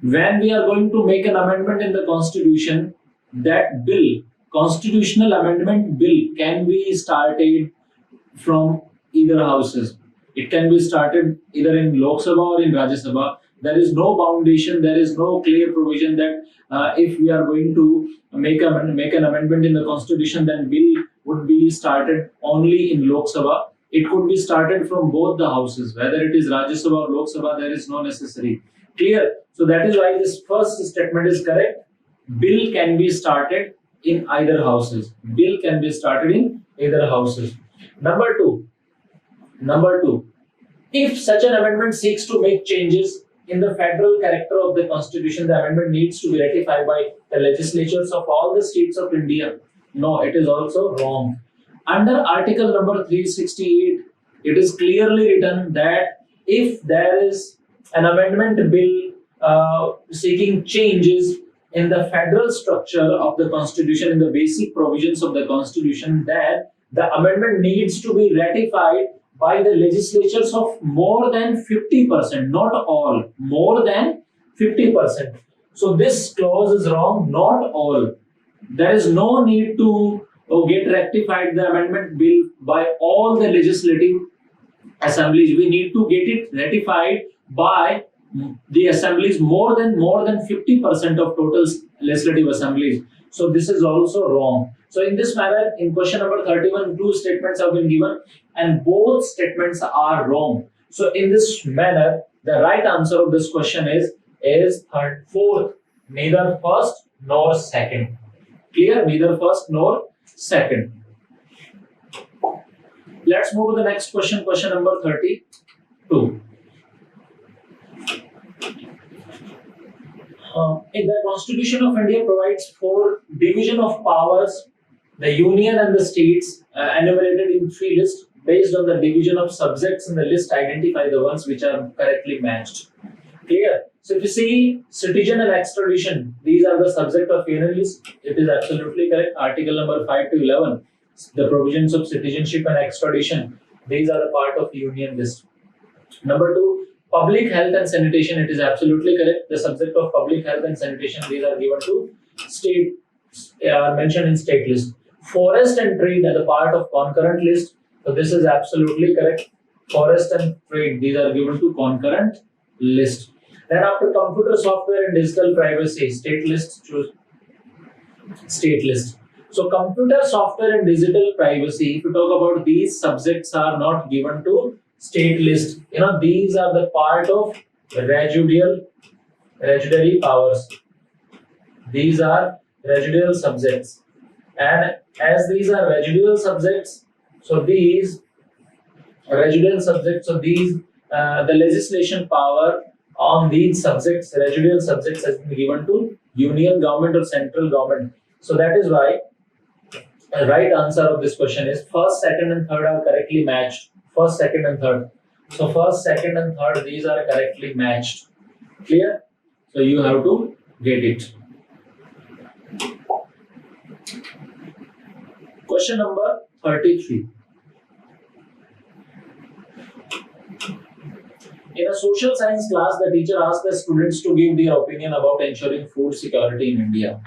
when we are going to make an amendment in the Constitution, that bill, constitutional amendment bill, can be started from either houses. It can be started either in Lok Sabha or in Rajya Sabha. There is no foundation, there is no clear provision that if we are going to make an amendment in the Constitution, then bill would be started only in Lok Sabha. It could be started from both the houses, whether it is Rajya Sabha or Lok Sabha. There is no necessary. Clear? So that is why this first statement is correct. Bill can be started in either houses. Bill can be started in either houses. Number two, if such an amendment seeks to make changes in the federal character of the Constitution, the amendment needs to be ratified by the legislatures of all the states of India. No, it is also wrong. Under article number 368, it is clearly written that if there is an amendment bill seeking changes in the federal structure of the Constitution, in the basic provisions of the Constitution, then the amendment needs to be ratified by the legislatures of more than 50%, not all, more than 50%. So this clause is wrong, not all. There is no need to get rectified the amendment bill by all the legislative assemblies. We need to get it ratified by the assemblies more than 50% of total legislative assemblies. So this is also wrong. So in this manner, in question number 31, two statements have been given and both statements are wrong. So in this manner, the right answer of this question is fourth, neither first nor second. Clear? Neither first nor second. Let's move to the next question, question number 32. In the Constitution of India provides for division of powers, the union and the states enumerated in 3 lists. Based on the division of subjects in the list, identify the ones which are correctly matched. Clear? So if you see citizen and extradition, these are the subject of union list. It is absolutely correct. Article number 5 to 11, the provisions of citizenship and extradition, these are the part of union list. Number 2, public health and sanitation, it is absolutely correct. The subject of public health and sanitation, these are given to state, mentioned in state list. Forest and trade are the part of concurrent list. So this is absolutely correct. Forest and trade, these are given to concurrent list. Then after computer software and digital privacy, state list, choose state list. So computer software and digital privacy, if you talk about these subjects, are not given to state list. These are the part of residuary powers. These are residual subjects. And as these are residual subjects, the legislation power on these subjects, residual subjects has been given to union government or central government. So that is why the right answer of this question is first, second, and third are correctly matched. First, second, and third. So first, second, and third, these are correctly matched. Clear? So you have to get it. Question number 33. In a social science class, the teacher asked the students to give their opinion about ensuring food security in India.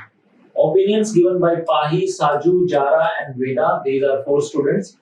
Opinions given by Pahi, Saju, Jara, and Veda. These are 4 students.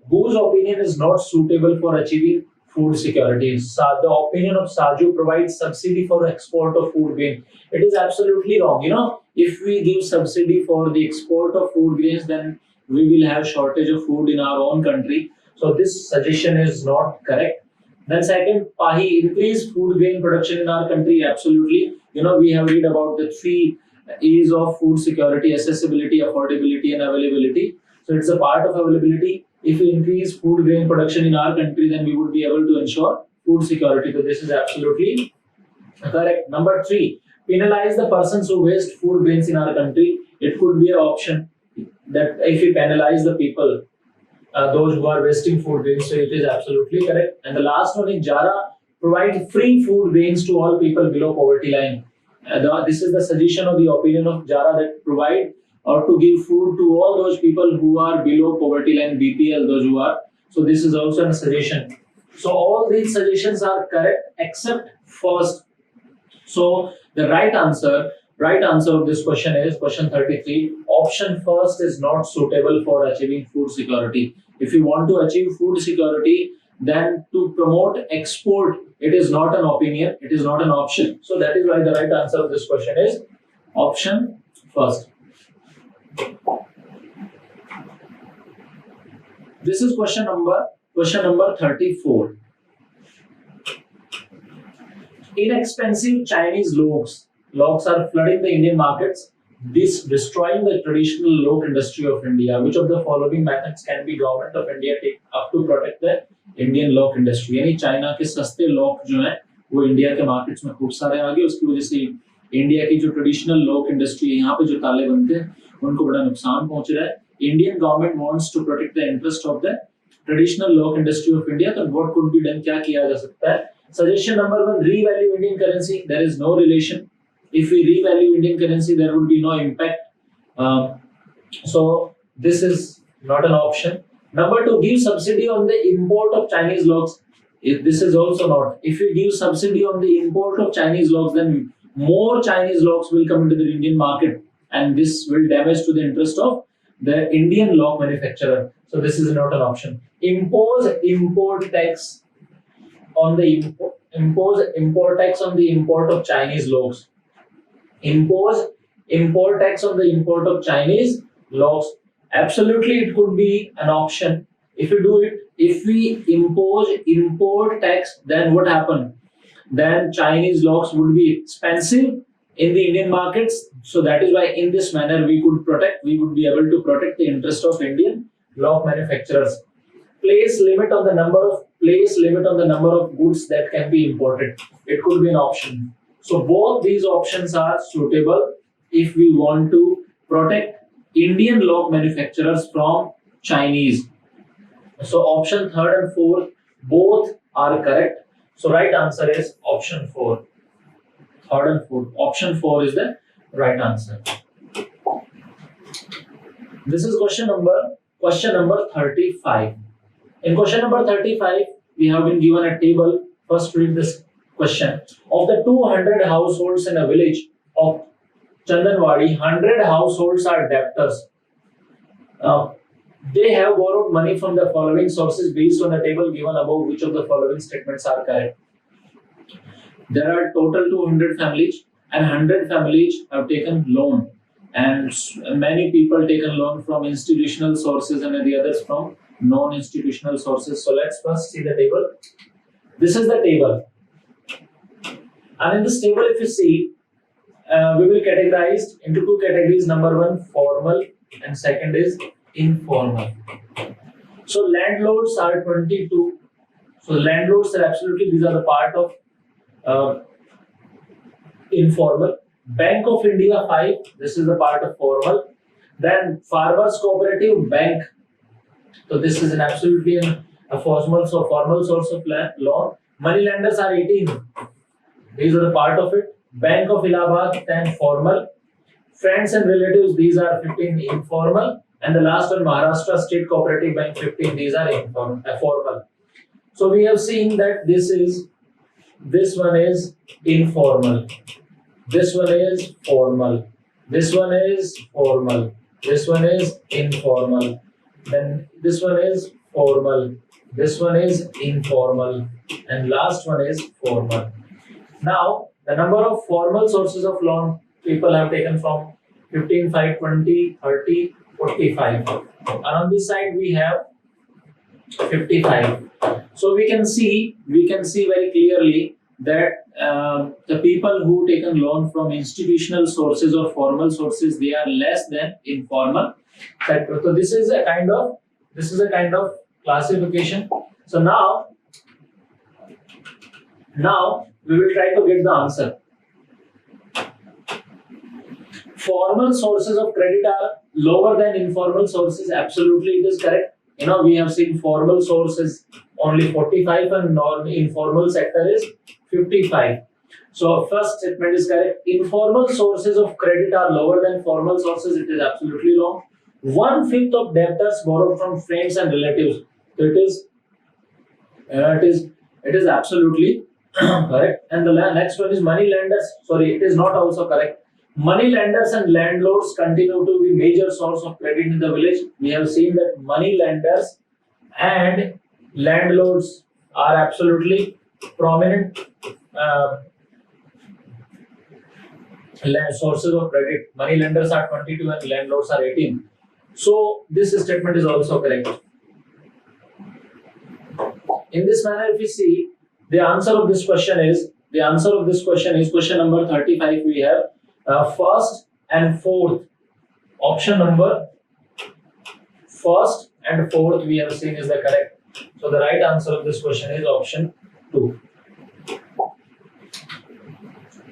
Whose opinion is not suitable for achieving food security. The opinion of Saju provides subsidy for export of food grain. It is absolutely wrong. If we give subsidy for the export of food grains, then we will have shortage of food in our own country. So this suggestion is not correct. Then second, Pahi, increase food grain production in our country. Absolutely. We have read about the 3 E's of food security: accessibility, affordability, and availability. So it's a part of availability. If we increase food grain production in our country, then we would be able to ensure food security. So this is absolutely correct. Number 3, penalize the persons who waste food grains in our country. It could be an option that if we penalize the people, those who are wasting food grains, so it is absolutely correct. And the last one is Jara, provide free food grains to all people below poverty line. This is the suggestion or the opinion of Jara, that provide or to give food to all those people who are below poverty line, BPL, those who are. So this is also a suggestion. So all these suggestions are correct except first. So the right answer of this question is question 33. Option first is not suitable for achieving food security. If you want to achieve food security, then to promote export, it is not an opinion, it is not an option. So that is why the right answer of this question is option first. This is question number 34. Inexpensive Chinese logs are flooding the Indian markets, this destroying the traditional log industry of India. Which of the following methods can be government of India take up to protect the Indian log industry? यानी China के सस्ते lock जो हैं वो India के markets में खूब सारे आ गए, उसकी वजह से इंडिया की जो ट्रेडिशनल लॉक इंडस्ट्री है, यहाँ पे जो ताले बनते हैं उनको बड़ा नुकसान पहुंच रहा है. Indian government wants to protect the interest of the traditional lock industry of India. तो व्हाट कुड बी डन, क्या किया जा सकता है? Suggestion number 1, revalue Indian currency. There is no relation. If we revalue Indian currency, there would be no impact. So this is not an option. Number 2, give subsidy on the import of Chinese logs. This is also not. If we give subsidy on the import of Chinese logs, then more Chinese logs will come into the Indian market, and this will damage to the interest of the Indian log manufacturer. So this is not an option. Impose import tax on the import tax on the import of Chinese logs. Impose import tax on the import of Chinese logs. Absolutely, it could be an option. If you do it, if we impose import tax, then what happen? Then Chinese logs would be expensive in the Indian markets. So that is why in this manner we would be able to protect the interest of Indian log manufacturers. Place limit on the number of goods that can be imported. It could be an option. So both these options are suitable if we want to protect Indian log manufacturers from Chinese. So option 3rd and 4th both are correct. So right answer is option 4. 3rd and 4th. Option 4 is the right answer. This is question number 35. In question number 35, we have been given a table. First read this question. Of the 200 households in a village of Chandanwadi, 100 households are debtors. They have borrowed money from the following sources based on the table given above. Which of the following statements are correct? There are total 200 families, and 100 families have taken loan, and many people taken loan from institutional sources and the others from non-institutional sources. So let's first see the table. This is the table, and in this table, if you see, we will categorize into 2 categories. Number 1, formal, and second is informal. So landlords are 22. So landlords are absolutely, these are the part of uh, informal. Bank of India 5, this is the part of formal. Then Farmers Cooperative Bank, so this is an absolutely a formal source of loan. Money lenders are 18. These are the part of it. Bank of Allahabad 10 formal. Friends and relatives, these are 15 informal. And the last one, Maharashtra State Cooperative Bank 15, these are formal. So we have seen that this one is informal. This one is formal. This one is formal. This one is informal. Then this one is formal. This one is informal. And last one is formal. Now, the number of formal sources of loan people have taken from 15, 5, 20, 30, 45. And on this side we have 55. So we can see very clearly that the people who taken loan from institutional sources or formal sources, they are less than informal sector. So this is a kind of classification. So now we will try to get the answer. Formal sources of credit are lower than informal sources. Absolutely, it is correct. We have seen formal sources only 45 and non-informal sector is 55. So first statement is correct. Informal sources of credit are lower than formal sources. It is absolutely wrong. 1/5 of debtors borrow from friends and relatives. So it is absolutely correct. And the next one is money lenders. Sorry, it is not also correct. Money lenders and landlords continue to be major source of credit in the village. We have seen that money lenders and landlords are absolutely prominent sources of credit. Money lenders are 22 and landlords are 18. So this statement is also correct. In this manner, if we see, the answer of this question is question number 35. We have first and fourth. Option number first and fourth we have seen is the correct. So the right answer of this question is option 2.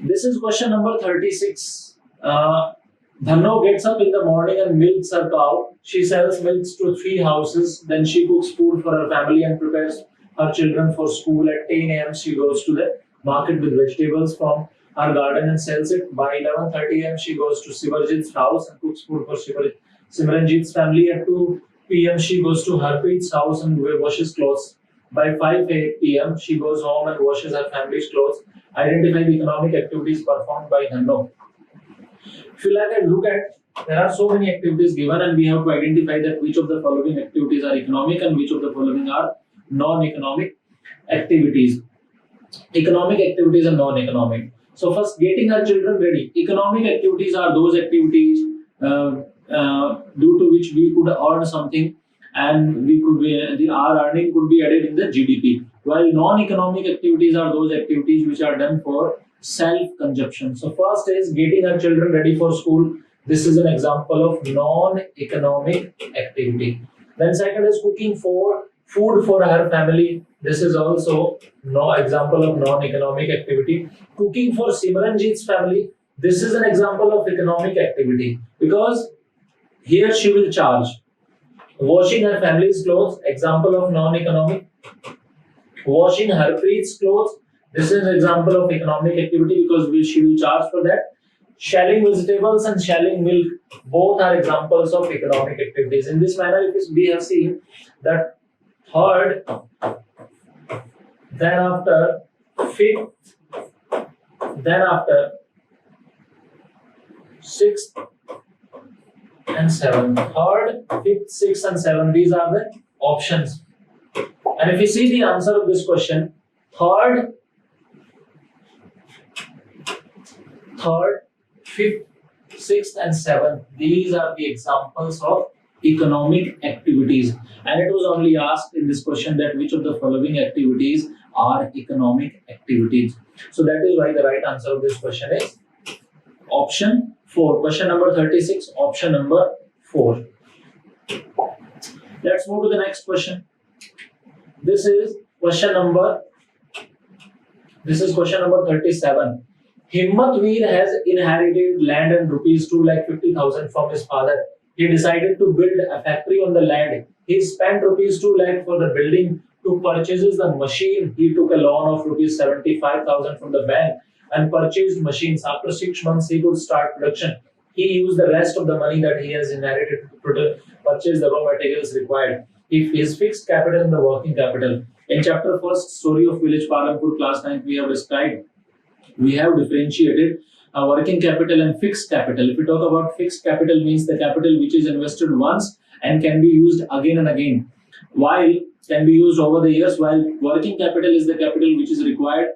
This is question number 36. Dhanno gets up in the morning and milks her cow. She sells milks to 3 houses. Then she cooks food for her family and prepares her children for school. At 10 a.m. she goes to the market with vegetables from her garden and sells it. By 11:30 a.m. she goes to Simarjit's house and cooks food for Simranjit's family. At 2 p.m. she goes to Harpreet's house and washes clothes. By 5 p.m. she goes home and washes her family's clothes. Identify the economic activities performed by Dhanno. If you like and look at, there are so many activities given and we have to identify that which of the following activities are economic and which of the following are non-economic activities. Economic activities and non-economic. So first, getting our children ready. Economic activities are those activities due to which we could earn something and our earning could be added in the GDP. While non-economic activities are those activities which are done for self-consumption. So first is getting our children ready for school. This is an example of non-economic activity. Then second is cooking food for her family. This is also no example of non-economic activity. Cooking for Simranjit's family. This is an example of economic activity because here she will charge. Washing her family's clothes, example of non-economic. Washing Harpreet's clothes. This is an example of economic activity because she will charge for that. Shelling vegetables and shelling milk, both are examples of economic activities. In this manner, we have seen that third, then after fifth, then after sixth and seventh. Third, fifth, sixth and seventh, these are the options. And if you see the answer of this question, third, fifth, sixth and seventh, these are the examples of economic activities. And it was only asked in this question that which of the following activities are economic activities. So that is why the right answer of this question is option 4. Question number 36, option number 4. Let's move to the next question. This is question number This is question number 37. Himmatveer has inherited land and rupees 2,50,000 from his father. He decided to build a factory on the land. He spent rupees 2 lakh for the building. To purchase the machine, he took a loan of rupees 75,000 from the bank and purchased machines. After 6 months, he could start production. He used the rest of the money that he has inherited to purchase the raw materials required. If his fixed capital and the working capital. In chapter first, story of village Palampur, class 9, we have described. We have differentiated working capital and fixed capital. If we talk about fixed capital, means the capital which is invested once and can be used again and again, while can be used over the years, while working capital is the capital which is required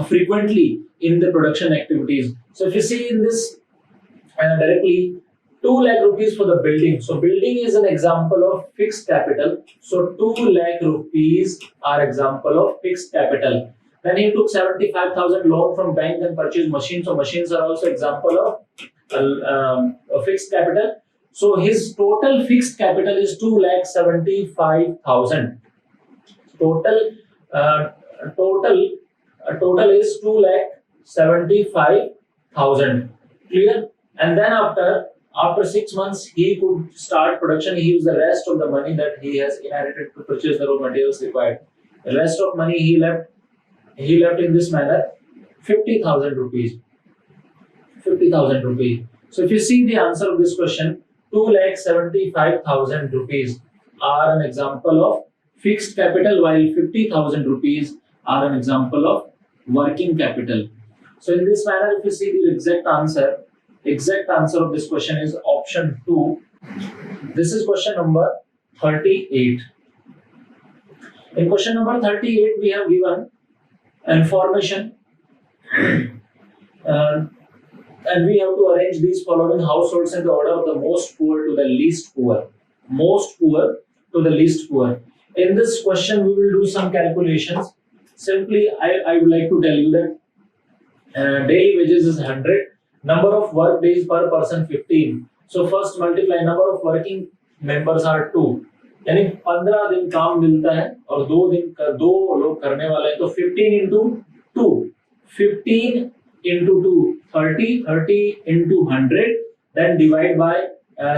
frequently in the production activities. So if you see in this directly, 2 lakh rupees for the building. So building is an example of fixed capital. So 2 lakh rupees are example of fixed capital. Then he took 75,000 loan from bank and purchased machines. So machines are also example of fixed capital. So his total fixed capital is 2,75,000. Total is 2,75,000. Clear? And then after 6 months, he could start production. He used the rest of the money that he has inherited to purchase the raw materials required. The rest of money he left in this manner, 50,000 rupees. 50,000 rupees. So if you see the answer of this question, 2,75,000 rupees are an example of fixed capital, while 50,000 rupees are an example of working capital. So in this manner, if you see the exact answer of this question is option 2. This is question number 38. In question number 38, we have given information and we have to arrange these following households in the order of the most poor to the least poor. Most poor to the least poor. In this question, we will do some calculations. Simply, I would like to tell you that daily wages is 100. Number of work days per person 15. So first multiply number of working members are 2. यानी 15 दिन काम मिलता है और 2 लोग करने वाले हैं, तो 15 into 2, 15 into 2, 30 into 100, then divide by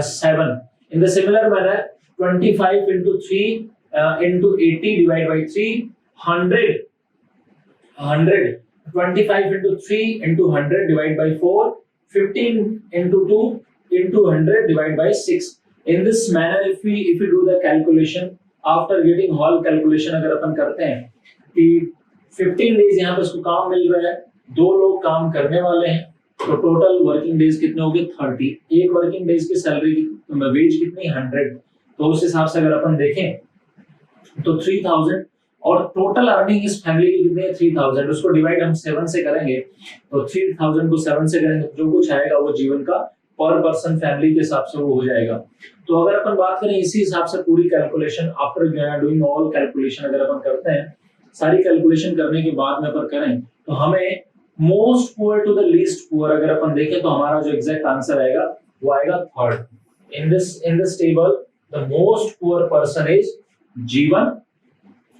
7. In the similar manner, 25 into 3 into 80 divide by 3, 100. 25 into 3 into 100 divide by 4, 15 into 2 into 100 divide by 6. In this manner, if we do the calculation, after getting whole calculation, अगर अपन करते हैं कि 15 days यहाँ पे उसको काम मिल रहा है, 2 लोग काम करने वाले हैं, तो टोटल वर्किंग डेज कितने होंगे 30. एक वर्किंग डेज की सैलरी वेज कितनी 100. तो उस हिसाब से अगर अपन देखें तो 3000 और टोटल अर्निंग इस फैमिली की कितनी है 3000. उसको डिवाइड हम 7 से करेंगे, तो 3000 को 7 से करेंगे, जो कुछ आएगा वो जीवन का पर पर्सन फैमिली के हिसाब से वो हो जाएगा. तो अगर अपन बात करें इसी हिसाब से पूरी calculation, after doing all calculation अगर अपन करते हैं, सारी कैलकुलेशन करने के बाद में अपन करें, तो हमें most poor to the least poor अगर अपन देखें तो हमारा जो एग्जैक्ट आंसर आएगा वो आएगा third. In this table the most poor person is जीवन,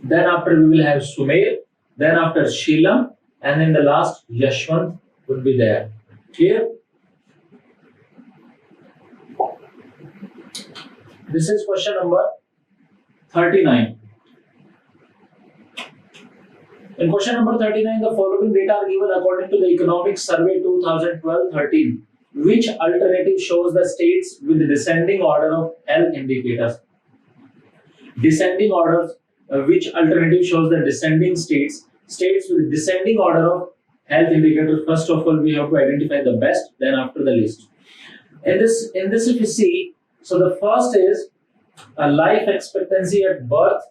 then after we will have Sumer, then after Sheelam, and in the last Yashwant would be there. Clear? This is question number 39. In question number 39, the following data are given according to the Economic Survey 2012-13. Which alternative shows the states with the descending order of health indicators? Descending orders. Which alternative shows the descending states with descending order of health indicators? First of all, we have to identify the best, then after the least. In this if you see, so the first is a life expectancy at birth,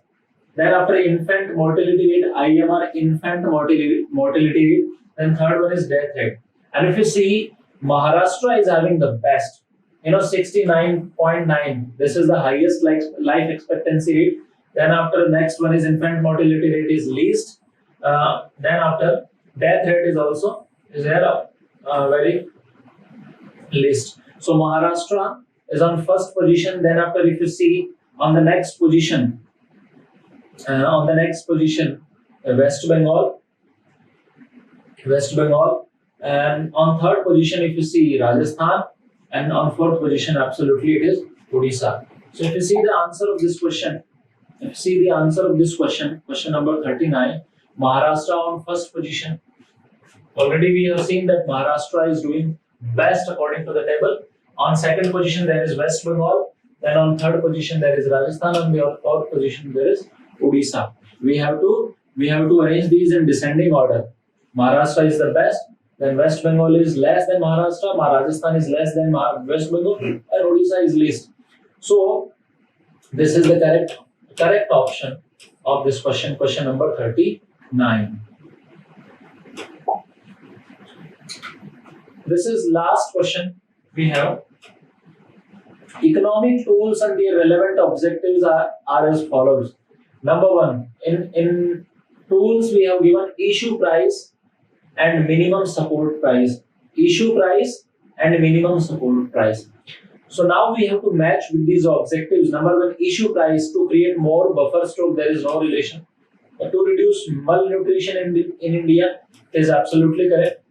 then after infant mortality rate, IMR, infant mortality rate, then third one is death rate. And if you see, Maharashtra is having the best, 69.9. This is the highest life expectancy rate. Then after next one is infant mortality rate is least. Then after death rate is also there very least. So Maharashtra is on first position. Then after if you see on the next position West Bengal, West Bengal, and on third position if you see Rajasthan, and on fourth position absolutely it is Odisha. So if you see the answer of this question, question number 39, Maharashtra on first position. Already we have seen that Maharashtra is doing best according to the table. On second position there is West Bengal. Then on third position there is Rajasthan, and on fourth position there is Odisha. We have to arrange these in descending order. Maharashtra is the best. Then West Bengal is less than Maharashtra. Rajasthan is less than West Bengal, and Odisha is least. So this is the correct option of this question. Question number 39. This is last question we have. Economic tools and their relevant objectives are as follows. Number one, in tools we have given issue price and minimum support price. Issue price and minimum support price. So now we have to match with these objectives. Number one, issue price, to create more buffer stock, there is no relation. To reduce malnutrition in India, is absolutely correct.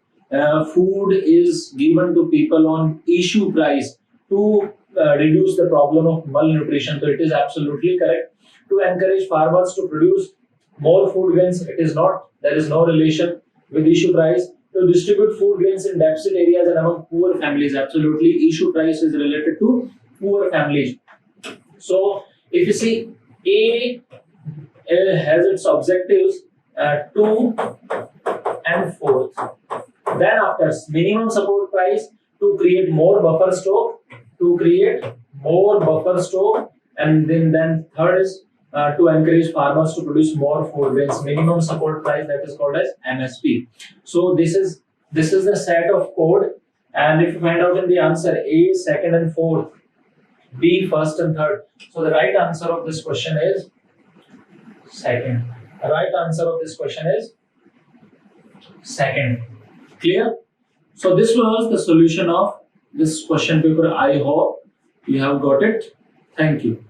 Food is given to people on issue price to reduce the problem of malnutrition, so it is absolutely correct. To encourage farmers to produce more food grains, it is not. There is no relation with issue price. To distribute food grains in deficit areas and among poor families, absolutely issue price is related to poor families. So if you see, A has its objectives 2 and 4. Then after minimum support price, to create more buffer stock, and then third is to encourage farmers to produce more food grains. Minimum support price, that is called as MSP. So this is the set of code, and if you find out in the answer, A second and fourth, B first and third. So the right answer of this question is second. The right answer of this question is second. Clear? So this was the solution of this question paper. I hope you have got it. Thank you.